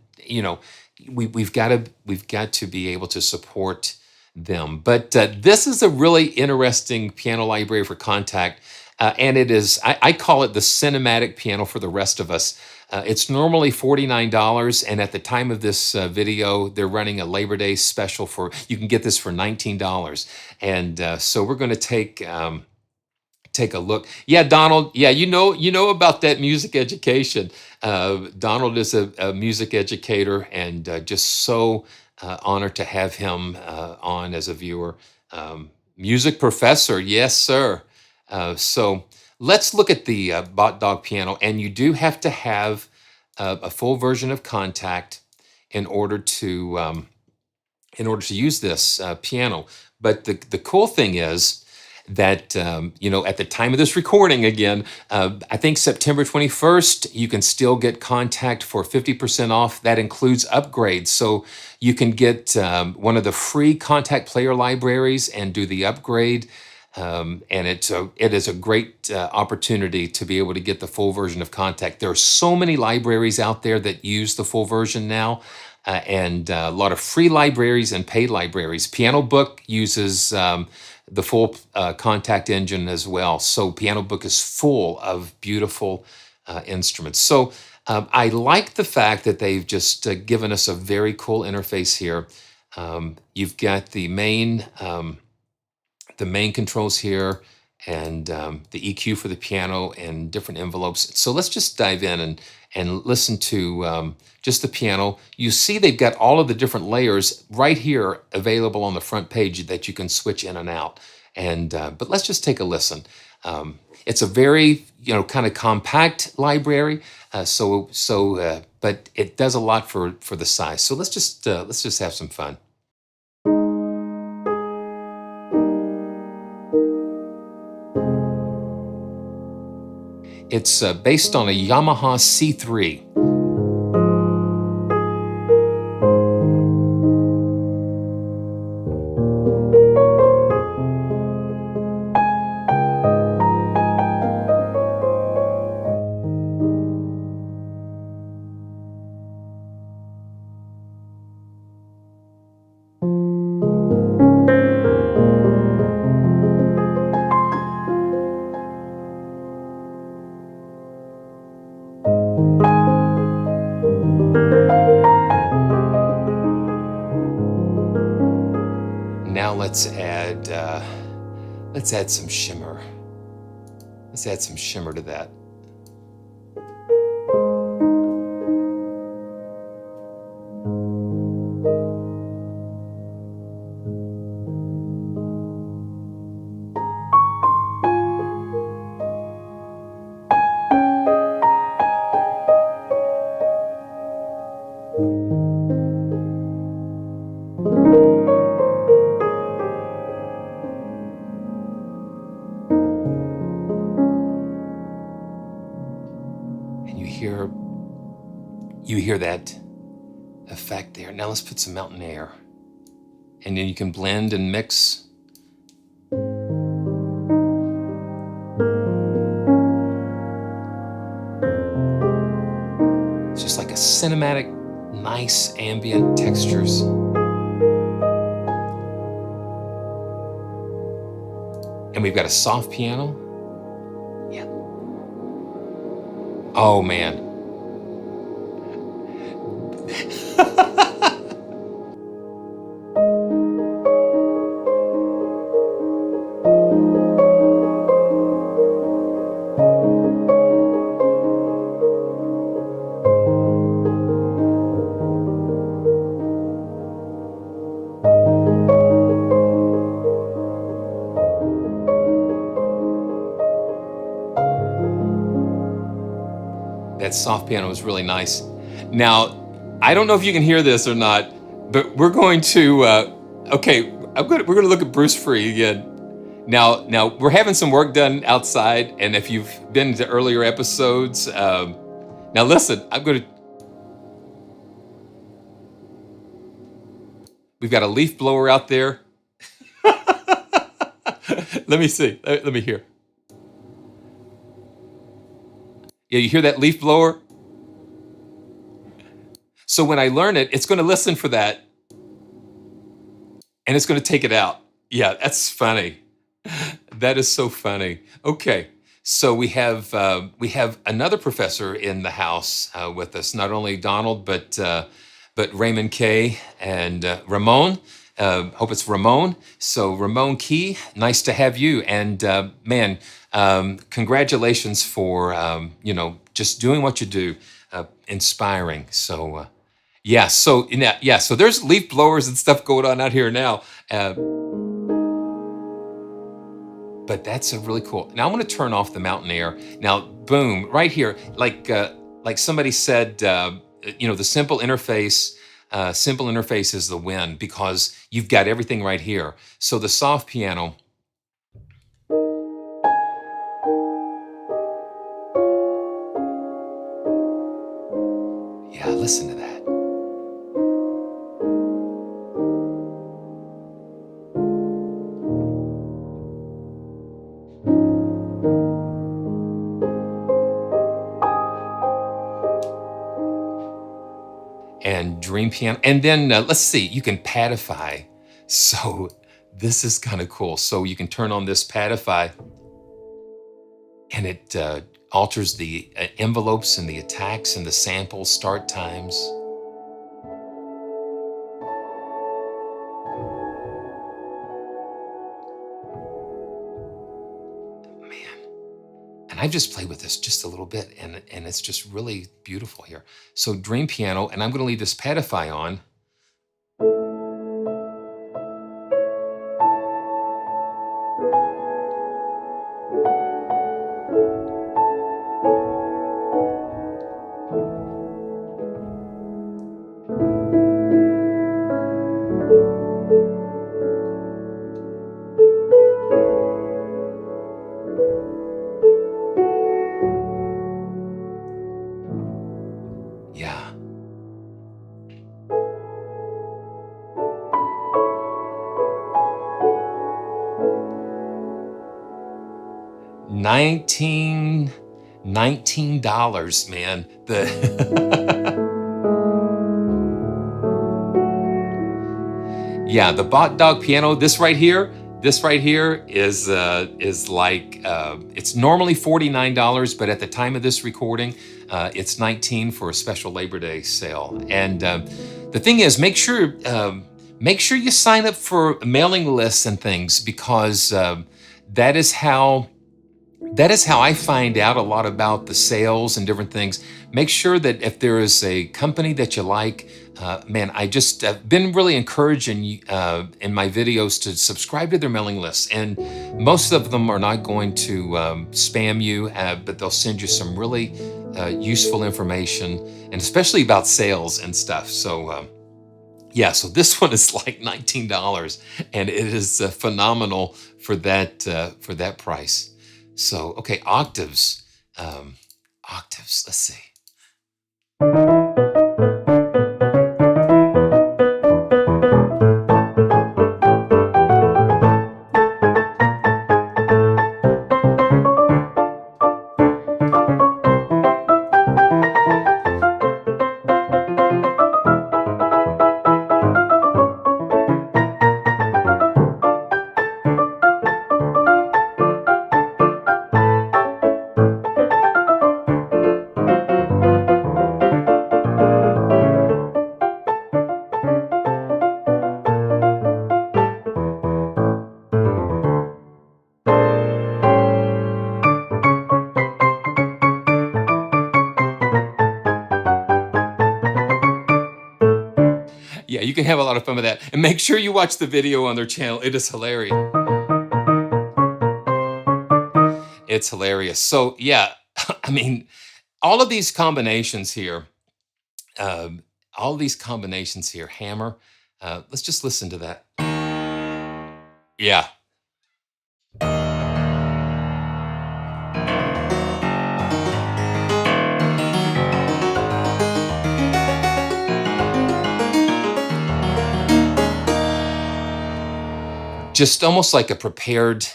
we've got to be able to support them. But this is a really interesting piano library for contact. And it is, I call it the cinematic piano for the rest of us. It's normally $49, and at the time of this video, they're running a Labor Day special for, you can get this for $19. And so we're going to take a look. Yeah, Donald. Yeah, you know about that music education. Donald is a music educator, and just so honored to have him on as a viewer. Music professor, yes, sir. So let's look at the Botdog piano, and you do have to have a full version of Contact in order to use this piano. But the cool thing is that at the time of this recording, again, I think September 21st, you can still get Contact for 50% off. That includes upgrades, so you can get one of the free Contact player libraries and do the upgrade. And it is a great opportunity to be able to get the full version of Contact. There are so many libraries out there that use the full version now, and a lot of free libraries and paid libraries. Piano Book uses the full Contact engine as well. So Piano Book is full of beautiful instruments. So I like the fact that they've just given us a very cool interface here. You've got the main controls here, and the EQ for the piano and different envelopes. So let's just dive in and listen to just the piano. You see they've got all of the different layers right here available on the front page that you can switch in and out. And but let's just take a listen. It's a very kind of compact library, but it does a lot for the size. So let's just have some fun. It's based on a Yamaha C3. Now let's add some shimmer. Let's add some shimmer to that. You hear that effect there. Now let's put some mountain air. And then you can blend and mix. It's just like a cinematic, nice ambient textures. And we've got a soft piano. Yeah. Oh man. That soft piano is really nice. Now, I don't know if you can hear this or not, but we're going to, we're going to look at BRUSFRI again. Now we're having some work done outside, and if you've been to earlier episodes, now listen, we've got a leaf blower out there. Let me see, let me hear. Yeah, you hear that leaf blower? So when I learn it, it's going to listen for that. and it's going to take it out. Yeah, that's funny. That is so funny. Okay, so we have another professor in the house with us. Not only Donald, but Raymond K and Ramon. Hope it's Ramon. So Ramon Key, nice to have you. And man, congratulations for just doing what you do, inspiring. So yeah, so yeah, so there's leaf blowers and stuff going on out here now. But that's a really cool. Now I'm going to turn off the mountain air. Now, boom, right here, like somebody said, the simple interface. Simple interface is the win because you've got everything right here. So the soft piano. Yeah, listen to that. And dream piano. And then let's see, you can padify. So this is kind of cool. So you can turn on this padify and it alters the envelopes and the attacks and the sample start times. And I've just played with this just a little bit, and it's just really beautiful here. So dream piano, and I'm going to leave this padify on. Yeah. $19, man. Yeah, the Botdog piano, this right here is like, it's normally $49, but at the time of this recording, it's $19 for a special Labor Day sale. And the thing is, make sure you sign up for mailing lists and things, because that is how I find out a lot about the sales and different things. Make sure that if there is a company that you like, man, I just have been really encouraging in my videos to subscribe to their mailing lists. And most of them are not going to spam you, but they'll send you some really useful information, and especially about sales and stuff. So yeah, so this one is like $19, and it is phenomenal for that price. So, okay, octaves. Octaves, let's see. Yeah, you can have a lot of fun with that. And make sure you watch the video on their channel. It is hilarious. It's hilarious. So yeah, I mean, all of these combinations here, hammer, let's just listen to that. Yeah. Just almost like a prepared,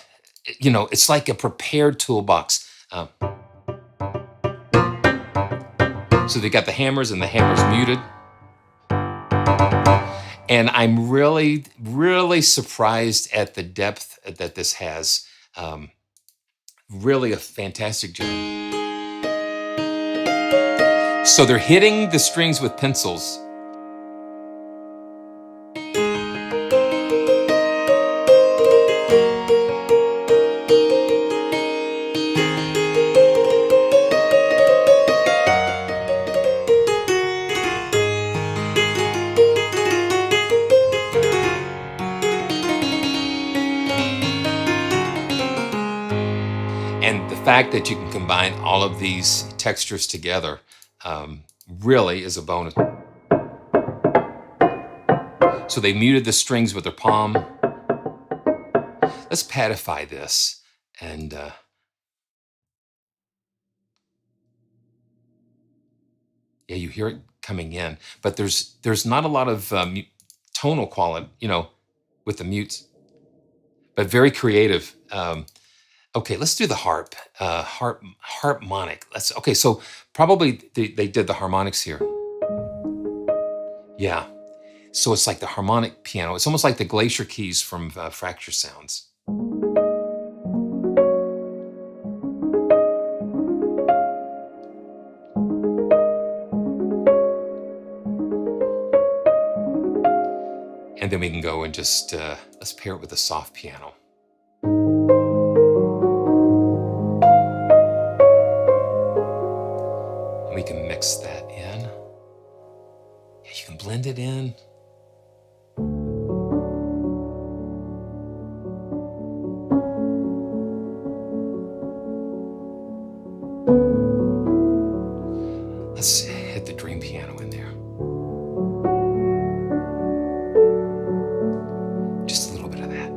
it's like a prepared toolbox. So they got the hammers, and the hammers muted. And I'm really, really surprised at the depth that this has. Really a fantastic job. So they're hitting the strings with pencils. And the fact that you can combine all of these textures together really is a bonus. So they muted the strings with their palm. Let's padify this. And yeah, you hear it coming in. But there's not a lot of tonal quality, with the mutes. But very creative. Okay, let's do the harp. Harmonic. Okay, so probably they did the harmonics here. Yeah. So it's like the harmonic piano. It's almost like the glacier keys from Fracture Sounds. And then we can go and just, let's pair it with a soft piano. And we can mix that in. Yeah, you can blend it in. Let's hit the dream piano in there. Just a little bit of that.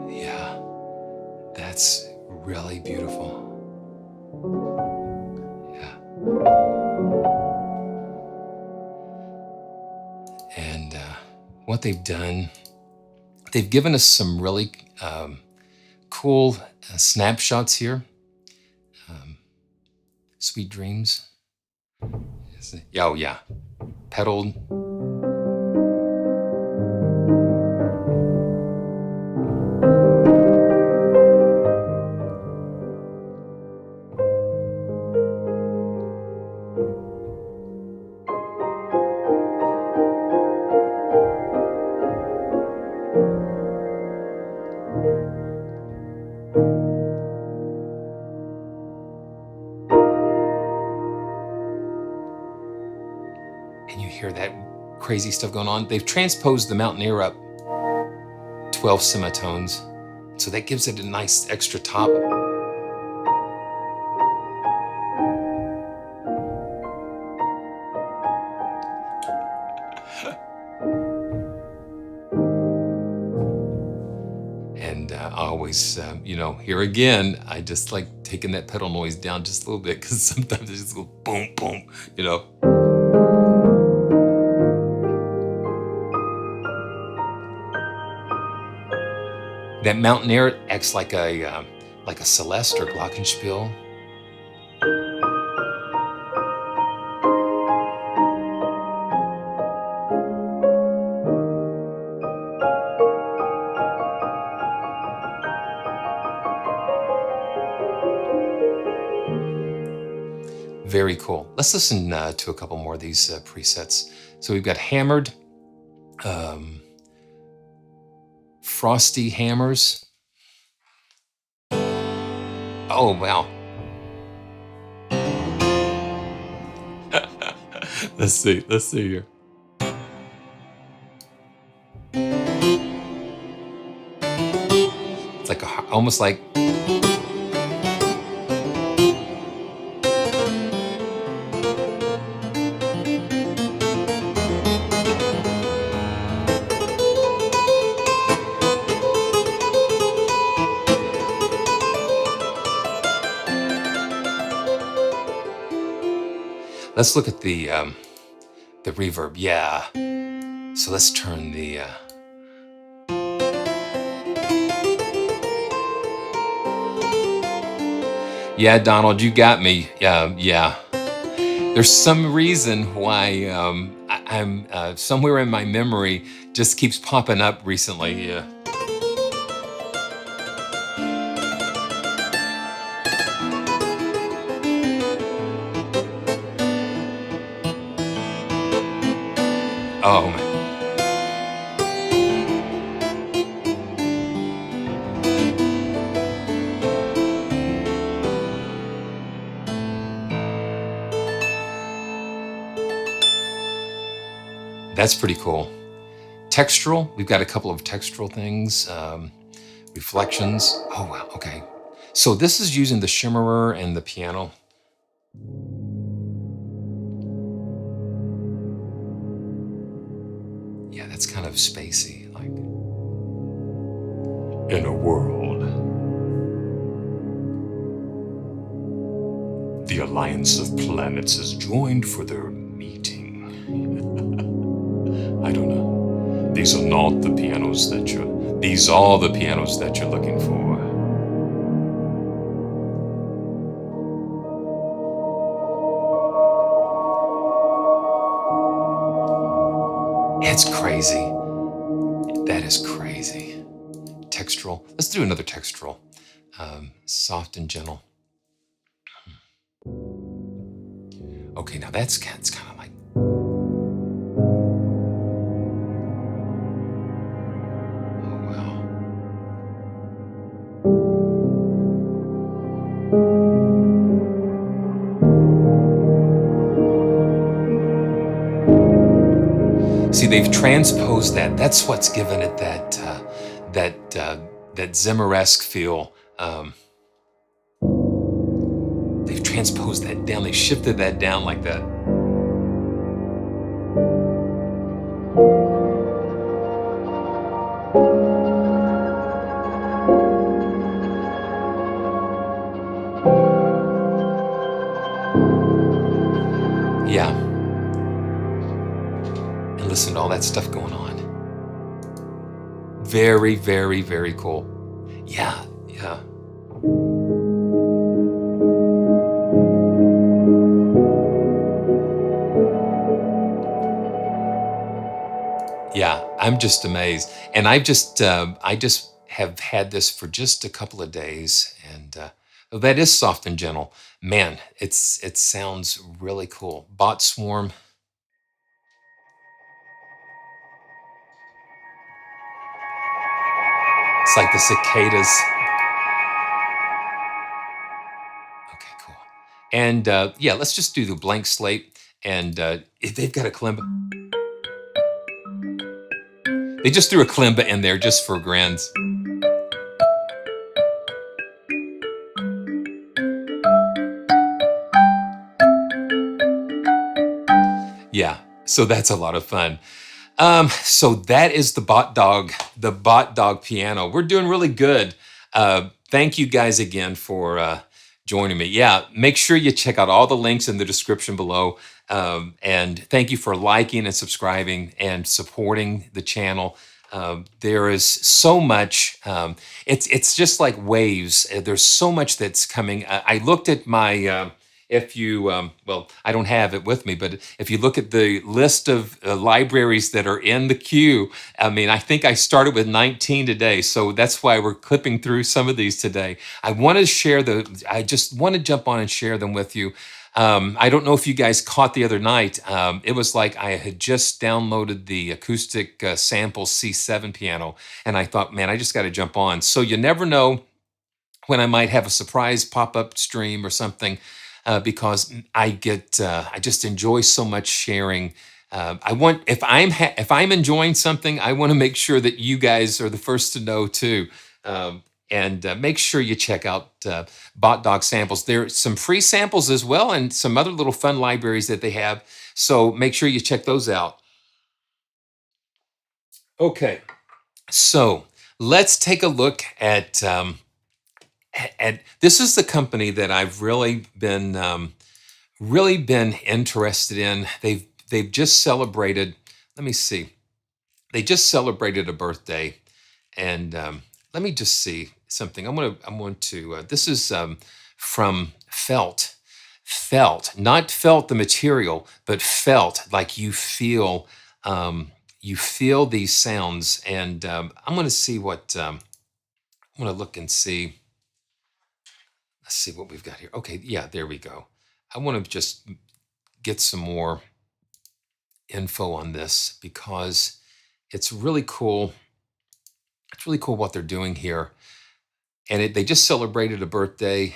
Yeah, that's really beautiful. Yeah. And what they've done, they've given us some really cool snapshots here. Sweet Dreams. Oh, yeah. Pedaled. And you hear that crazy stuff going on. They've transposed the Mountaineer up 12 semitones. So that gives it a nice extra top. And I always, here again, I just like taking that pedal noise down just a little bit because sometimes it just goes boom, boom, That Mountaineer acts like a Celeste or Glockenspiel. Very cool. Let's listen to a couple more of these presets. So we've got hammered, frosty hammers. Oh, wow. Let's see. Let's see here. It's like almost like. Let's look at the reverb. Yeah. So let's turn the. Yeah, Donald, you got me. Yeah. There's some reason why I'm somewhere in my memory just keeps popping up recently. Yeah. Oh man. That's pretty cool. Textural, we've got a couple of textural things. Reflections. Oh, wow, okay. So this is using the shimmerer and the piano. Yeah, that's kind of spacey, like. In a world, the Alliance of Planets is joined for their meeting. I don't know. These are not the pianos that these are the pianos that you're looking for. It's crazy. That is crazy. Textural. Let's do another textural. Soft and gentle. Okay, now it's kind of like. See, they've transposed that. That's what's given it that Zimmer-esque feel. They've transposed that down. They shifted that down like that. Yeah. And listen to all that stuff going on. Very, very, very cool. Yeah. Yeah, I'm just amazed. And I just have had this for just a couple of days, and that is soft and gentle. Man, it sounds really cool. Bot Swarm. It's like the cicadas. Okay, cool. And yeah, let's just do the blank slate. And they've got a kalimba. They just threw a kalimba in there just for grins. Yeah, so that's a lot of fun. So that is the Botdog piano. We're doing really good. Thank you guys again for joining me. Yeah, make sure you check out all the links in the description below. And thank you for liking and subscribing and supporting the channel. There is so much. It's just like waves. There's so much that's coming. I looked at my. If you, well, I don't have it with me, but if you look at the list of libraries that are in the queue, I mean, I think I started with 19 today. So that's why we're clipping through some of these today. I want to share I just want to jump on and share them with you. I don't know if you guys caught the other night. It was like I had just downloaded the acoustic sample C7 piano, and I thought, man, I just got to jump on. So you never know when I might have a surprise pop-up stream or something, because I just enjoy so much sharing. If I'm enjoying something, I want to make sure that you guys are the first to know too. And make sure you check out Botdog samples. There's some free samples as well, and some other little fun libraries that they have. So make sure you check those out. Okay, so let's take a look at. And this is the company that I've really been interested in. They've just celebrated. Let me see. They just celebrated a birthday, and let me just see something. I'm going to. This is from Felt. Felt, not felt the material, but felt like you feel. You feel these sounds, and I'm going to see what. I'm going to look and see. Let's see what we've got here. Okay, yeah, there we go. I want to just get some more info on this because it's really cool. It's really cool what they're doing here. And they just celebrated a birthday,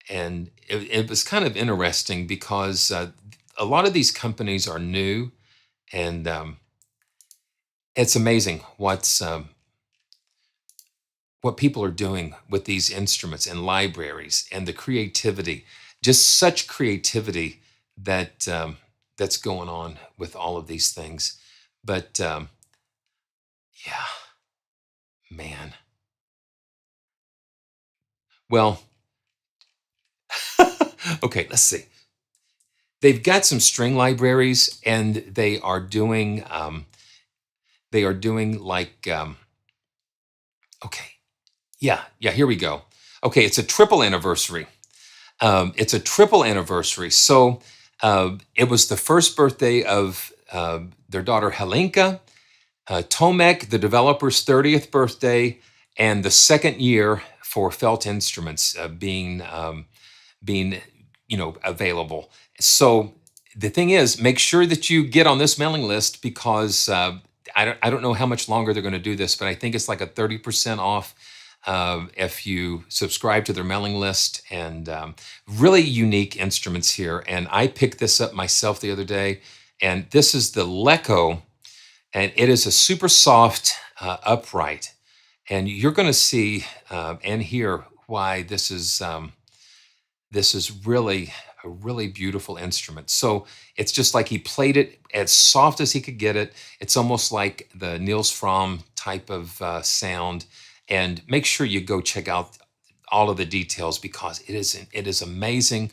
and it was kind of interesting because a lot of these companies are new, and it's amazing what people are doing with these instruments and libraries and the creativity, just such creativity that's going on with all of these things. But yeah, man. Well, okay, let's see. They've got some string libraries, and they are doing like okay, yeah. Here we go. Okay, it's a triple anniversary. It's a triple anniversary. So it was the first birthday of their daughter Helenka, Tomek, the developer's 30th birthday, and the second year for Felt Instruments being available. So the thing is, make sure that you get on this mailing list because I don't know how much longer they're going to do this, but I think it's like a 30% off if you subscribe to their mailing list, and really unique instruments here. And I picked this up myself the other day, and this is the Lekko, and it is a super soft upright. And you're going to see and hear why this is really a really beautiful instrument. So it's just like he played it as soft as he could get it. It's almost like the Niels Fromm type of sound. And make sure you go check out all of the details because it is amazing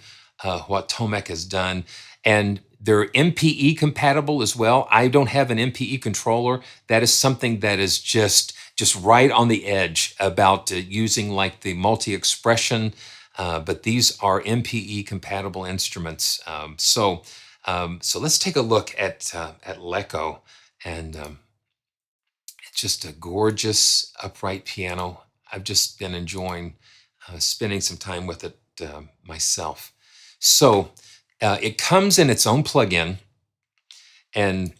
what Tomek has done. And they're MPE compatible as well. I don't have an MPE controller. That is something that is just right on the edge about using like the multi-expression. But these are MPE compatible instruments. So let's take a look at Lekko, and it's just a gorgeous upright piano. I've just been enjoying spending some time with it myself. So it comes in its own plugin, and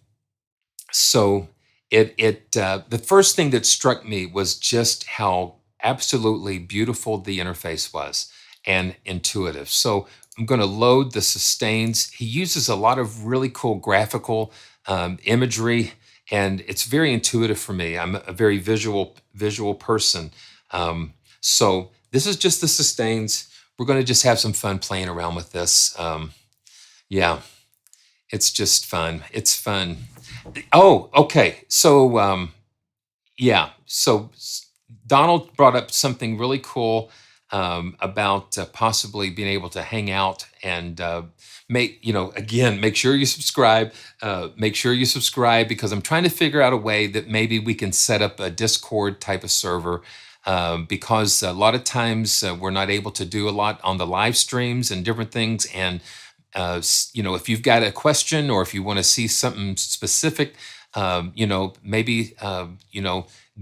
so the first thing that struck me was just how absolutely beautiful the interface was and intuitive. So I'm going to load the sustains. He uses a lot of really cool graphical imagery, and it's very intuitive for me. I'm a very visual person. So this is just the sustains. We're going to just have some fun playing around with this. Yeah, it's just fun. It's fun. Oh, okay. So yeah. So Donald brought up something really cool about possibly being able to hang out and again, make sure you subscribe. Make sure you subscribe because I'm trying to figure out a way that maybe we can set up a Discord type of server. Because a lot of times we're not able to do a lot on the live streams and different things. And if you've got a question or if you want to see something specific, maybe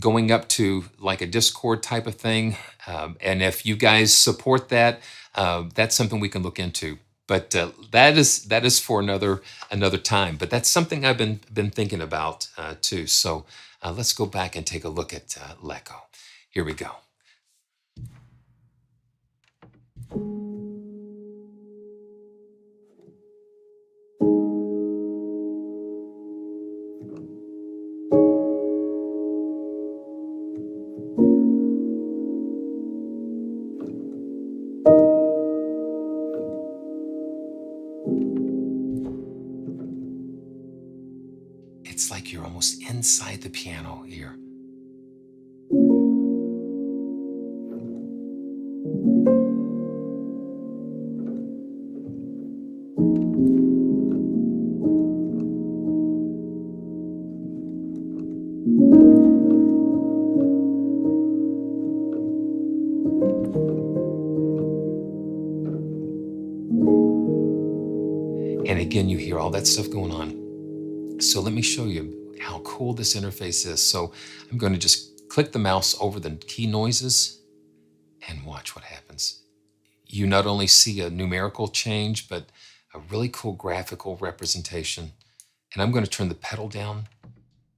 going up to like a Discord type of thing. And if you guys support that, that's something we can look into. But that is for another time. But that's something I've been thinking about too. So let's go back and take a look at Lekko. Here we go. it's like you're almost inside the piano here. And again, you hear all that stuff going on. So let me show you how cool this interface is. So I'm going to just click the mouse over the key noises and watch what happens. You not only see a numerical change, but a really cool graphical representation. And I'm going to turn the pedal down.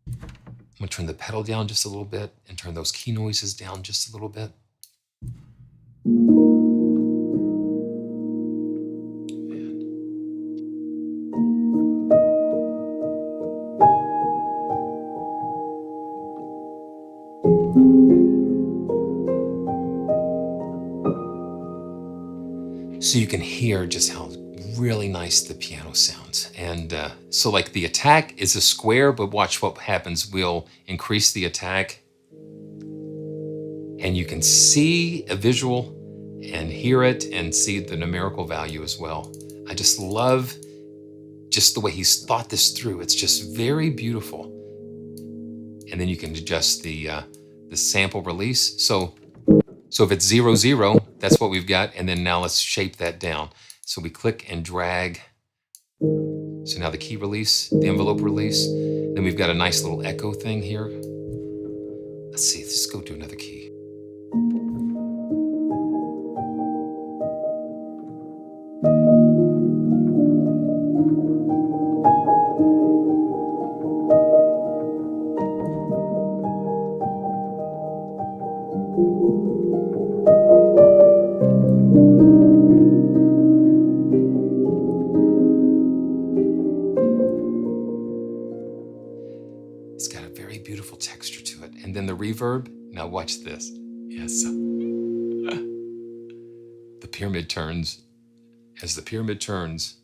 I'm going to turn the pedal down just a little bit and turn those key noises down just a little bit. So you can hear just how really nice the piano sounds. And so like the attack is a square, but watch what happens. We'll increase the attack and you can see a visual and hear it and see the numerical value as well. I just love just the way he's thought this through. It's just very beautiful. And then you can adjust the sample release. So if it's 0, 0, that's what we've got. And then now let's shape that down. So we click and drag. So now the key release, the envelope release. Then we've got a nice little echo thing here. Let's see, let's go to another key. It's got a very beautiful texture to it. And then the reverb, now watch this. Yes. The pyramid turns. As the pyramid turns,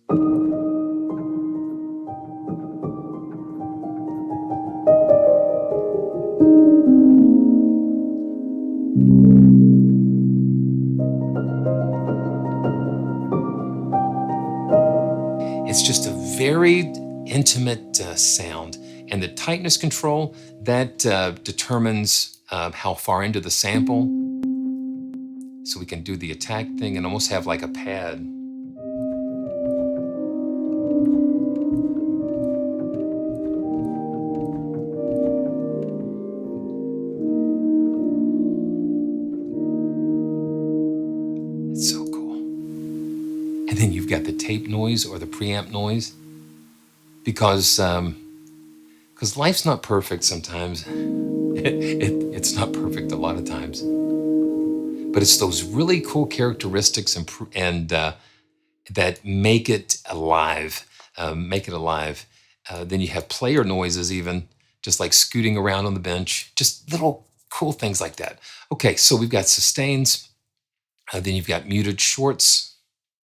it's just a very intimate sound. And the tightness control, that determines how far into the sample. So we can do the attack thing and almost have like a pad. It's so cool. And then you've got the tape noise or the preamp noise, because life's not perfect sometimes. It's not perfect a lot of times. But it's those really cool characteristics and that make it alive. Then you have player noises even, just like scooting around on the bench, just little cool things like that. Okay, so we've got sustains. Then you've got muted shorts.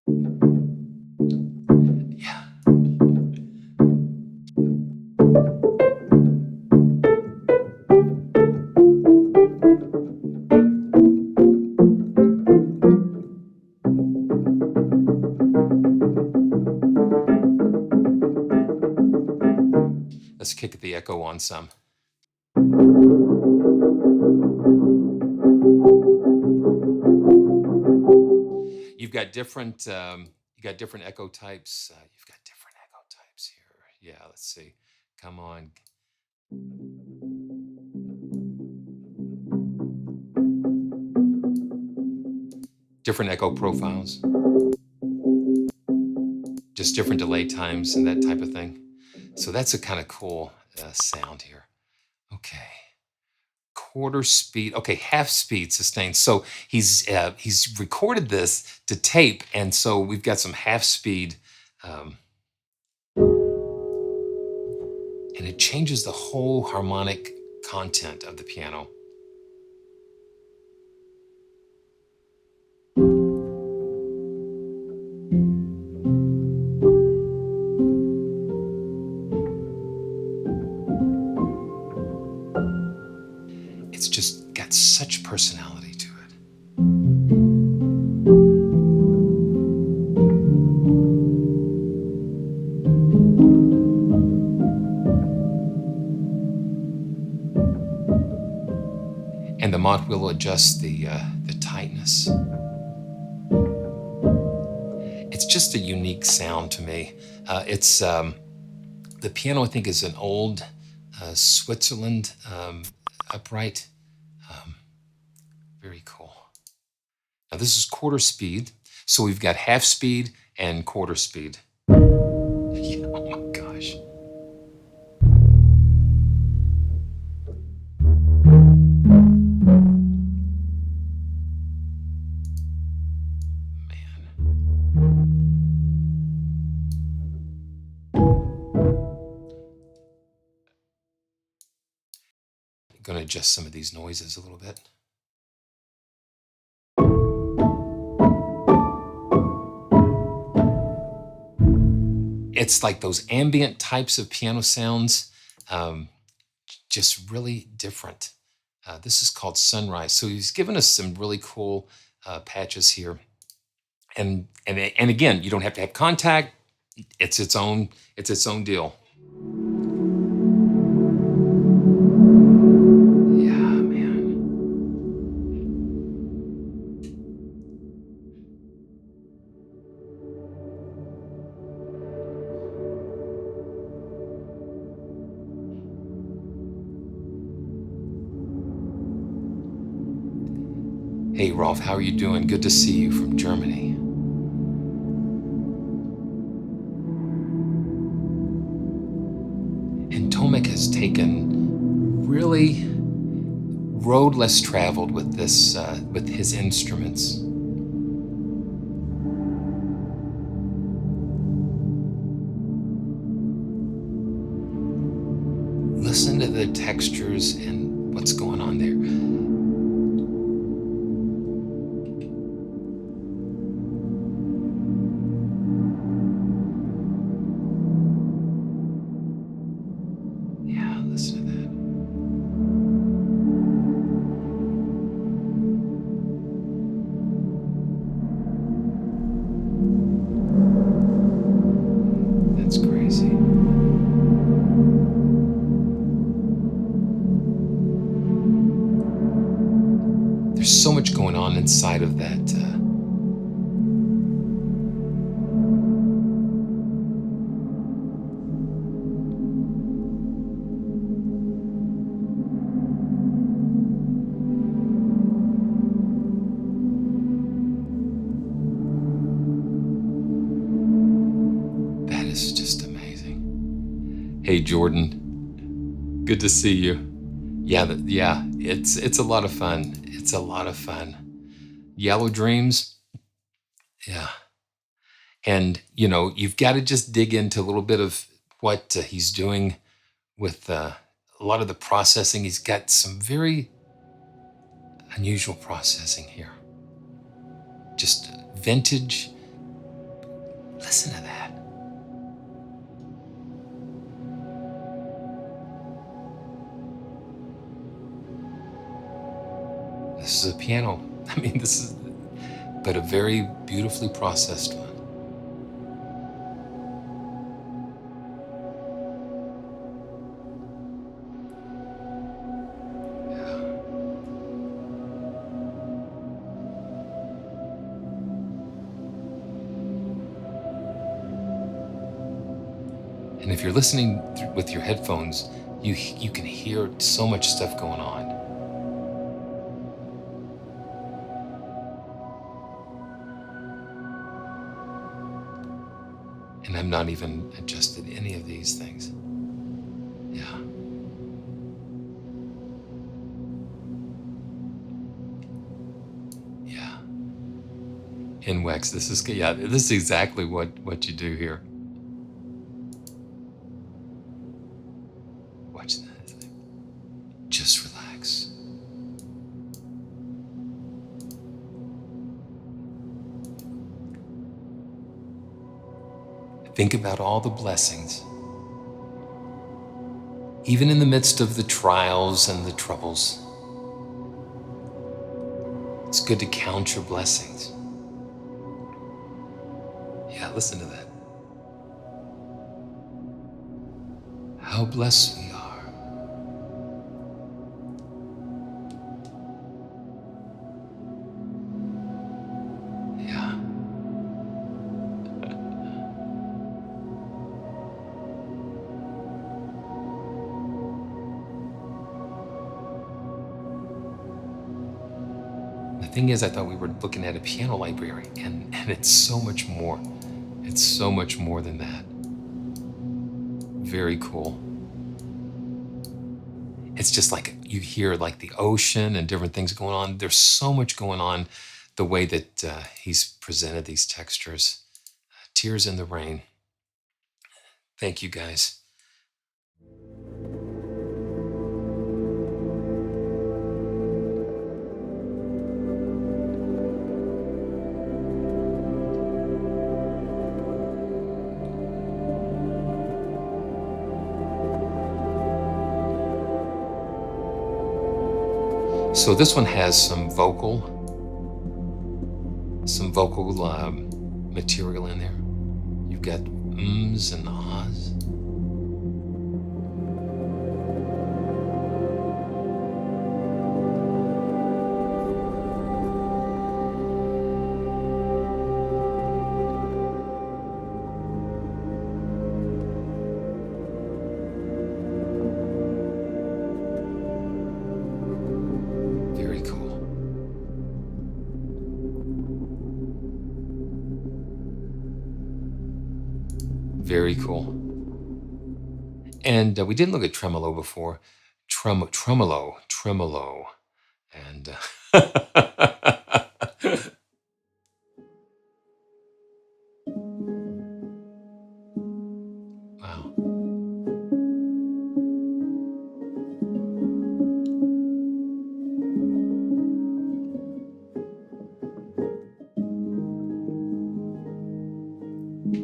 Yeah. Let's kick the echo on some. You've got different echo types. You've got different echo types here. Yeah, let's see. Come on. Different echo profiles. Just different delay times and that type of thing. So that's a kind of cool sound here. Okay. Quarter speed, okay, half speed sustained. So he's recorded this to tape, and so we've got some half speed, and it changes the whole harmonic content of the piano. got such personality to it. And the mod will adjust the tightness. It's just a unique sound to me. It's the piano, I think, is an old Switzerland upright. Very cool. Now this is quarter speed, so we've got half speed and quarter speed. Oh my gosh. Going to adjust some of these noises a little bit. It's like those ambient types of piano sounds, just really different. This is called Sunrise. So he's given us some really cool patches here. And again, you don't have to have contact. It's its own deal. Hey, Rolf, how are you doing? Good to see you from Germany. And Tomek has taken really road less traveled with this, with his instruments. Listen to the textures and what's going on there. So much going on inside of that. That is just amazing. Hey, Jordan, good to see you. Yeah, it's a lot of fun. It's a lot of fun. Yellow Dreams, yeah. And, you know, you've got to just dig into a little bit of what he's doing with a lot of the processing. He's got some very unusual processing here. Just vintage. Listen to that. This is a piano. I mean, this is, but a very beautifully processed one. And if you're listening with your headphones, you can hear so much stuff going on. And I've not even adjusted any of these things. Yeah. Yeah. In wax, this is exactly what you do here. Watch that. Just relax. Think about all the blessings. Even in the midst of the trials and the troubles, It's good to count your blessings. Yeah, listen to that. How blessed we are. Yeah. The thing is, I thought we were looking at a piano library, and it's so much more. It's so much more than that. Very cool. It's just like you hear like the ocean and different things going on. There's so much going on the way that he's presented these textures. Tears in the Rain. Thank you, guys. So this one has some vocal material in there. You've got ums and ahs. Very cool. Very cool. And we didn't look at tremolo before. Tremolo. And wow.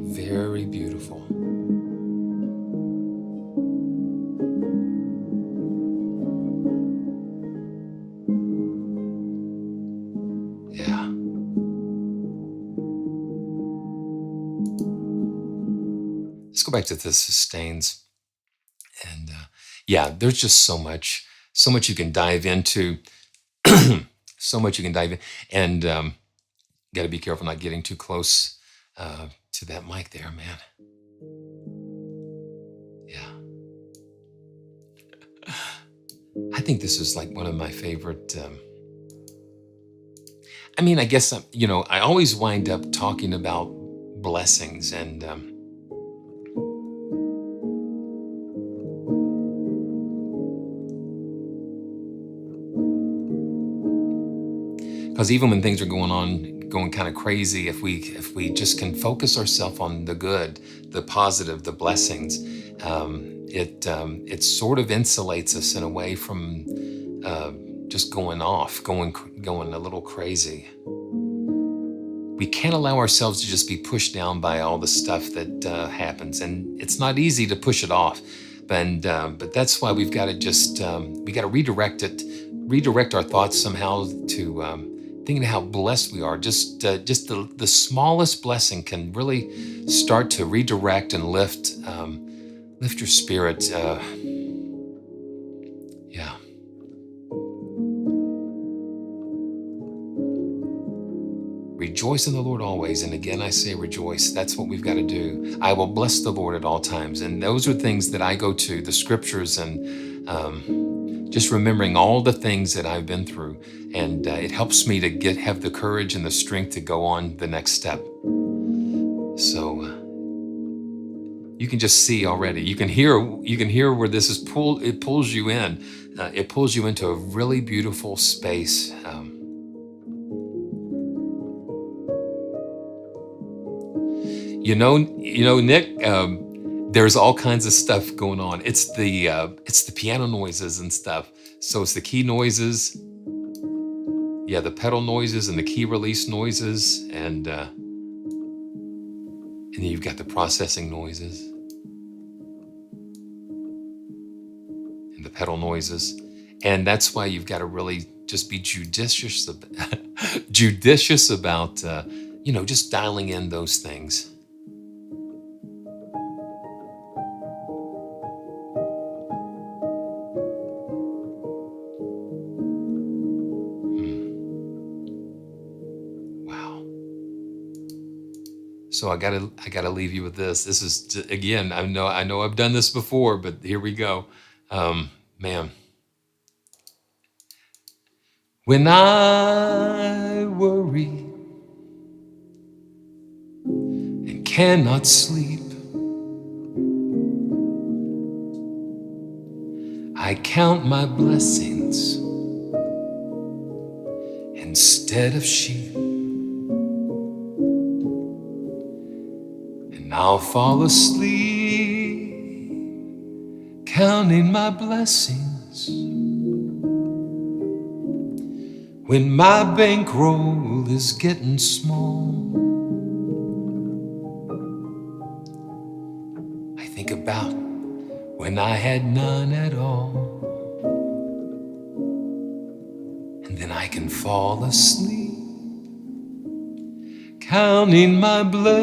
Very beautiful. Yeah. Let's go back to the sustains. And yeah, there's just so much you can dive into. So much you can dive in. And got to be careful not getting too close to that mic there, man. Yeah. I think this is like one of my favorite. I mean, I guess, I always wind up talking about blessings and because even when things are going kind of crazy, if we just can focus ourselves on the good, the positive, the blessings, it sort of insulates us in a way from just going a little crazy. We can't allow ourselves to just be pushed down by all the stuff that happens, and it's not easy to push it off. But that's why we've got to just we got to redirect our thoughts somehow to thinking how blessed we are. Just the smallest blessing can really start to redirect and lift your spirit. Yeah. Rejoice in the Lord always. And again, I say rejoice. That's what we've got to do. I will bless the Lord at all times. And those are things that I go to, the scriptures, and just remembering all the things that I've been through. And it helps me to have the courage and the strength to go on the next step. So you can just see already. You can hear where this is it pulls you in. It pulls you into a really beautiful space. Nick, there's all kinds of stuff going on. It's the piano noises and stuff. So it's the key noises, yeah, the pedal noises and the key release noises, and then you've got the processing noises and the pedal noises, and that's why you've got to really just be judicious judicious about, just dialing in those things. Wow. So I gotta leave you with this. This is again. I know I've done this before, but here we go. Man, when I worry and cannot sleep, I count my blessings instead of sheep, and I'll fall asleep counting my blessings when my bankroll is getting small. I think about when I had none at all, and then I can fall asleep counting my blessings,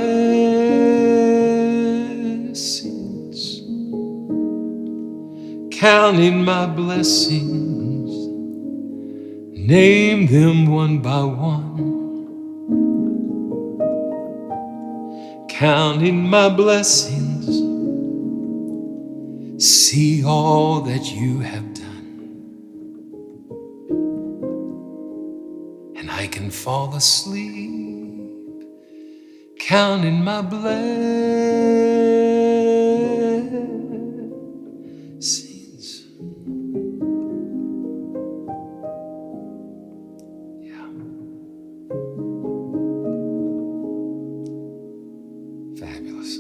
counting my blessings, name them one by one, counting my blessings, see all that you have done, and I can fall asleep counting my blessings. Yeah. Fabulous.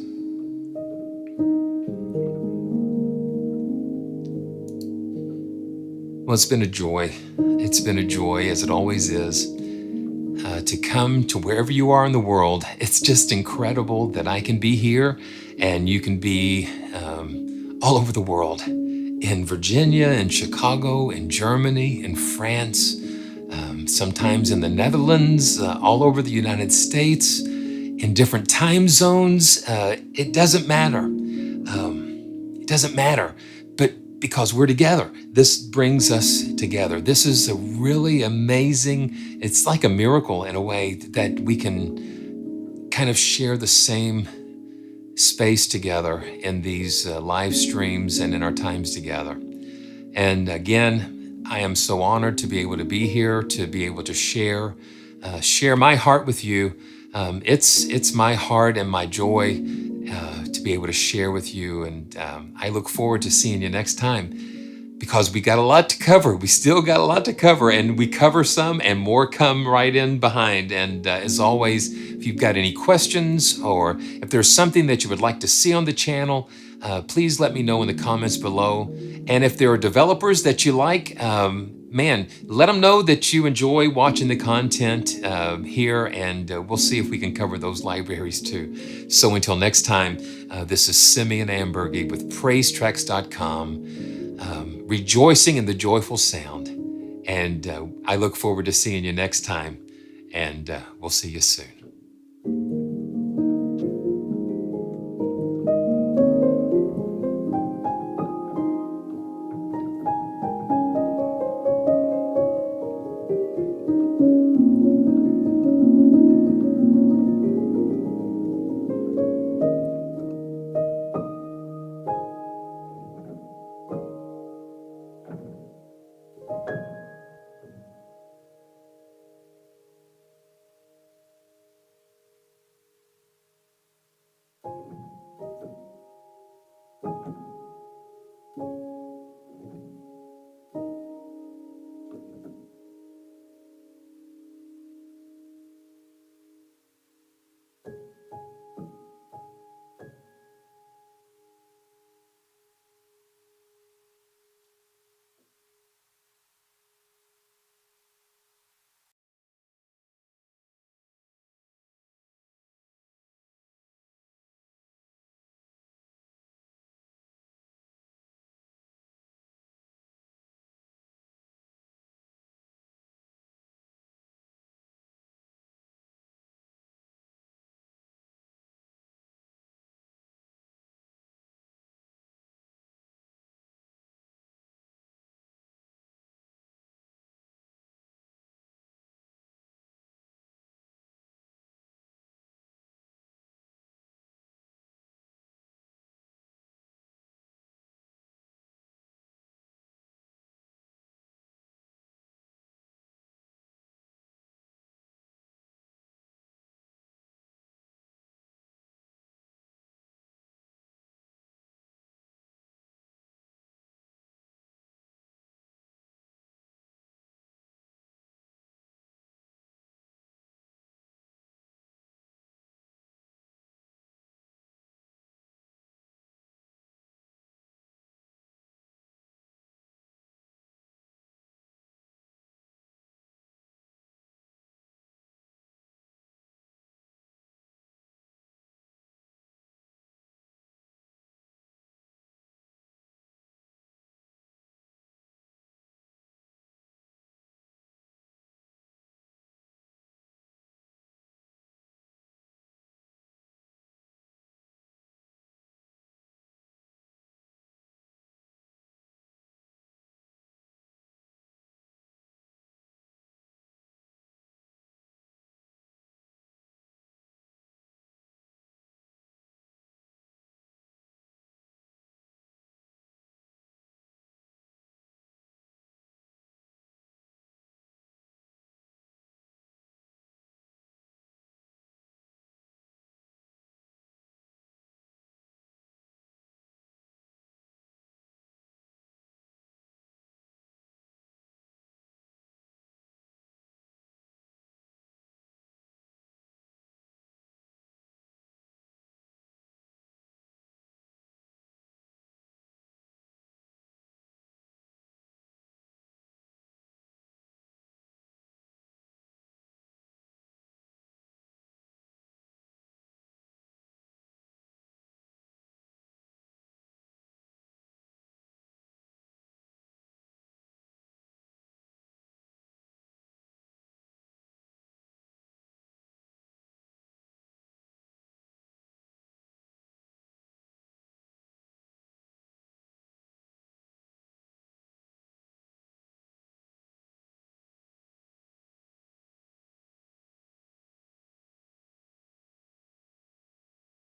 Well, it's been a joy. It's been a joy, as it always is, to come to wherever you are in the world. It's just incredible that I can be here and you can be all over the world, in Virginia, in Chicago, in Germany, in France, sometimes in the Netherlands, all over the United States, in different time zones. It doesn't matter. It doesn't matter. But because we're together, this brings us together. This is a really amazing, it's like a miracle in a way that we can kind of share the same space together in these live streams and in our times together. And again, I am so honored to be able to be here, to be able to share my heart with you. It's my heart and my joy to be able to share with you. And I look forward to seeing you next time, because we got a lot to cover. We still got a lot to cover, and we cover some and more come right in behind. And as always, if you've got any questions or if there's something that you would like to see on the channel, please let me know in the comments below. And if there are developers that you like, let them know that you enjoy watching the content here, and we'll see if we can cover those libraries too. So until next time, this is Simeon Ambergy with PraiseTracks.com. Rejoicing in the joyful sound. And I look forward to seeing you next time. And we'll see you soon.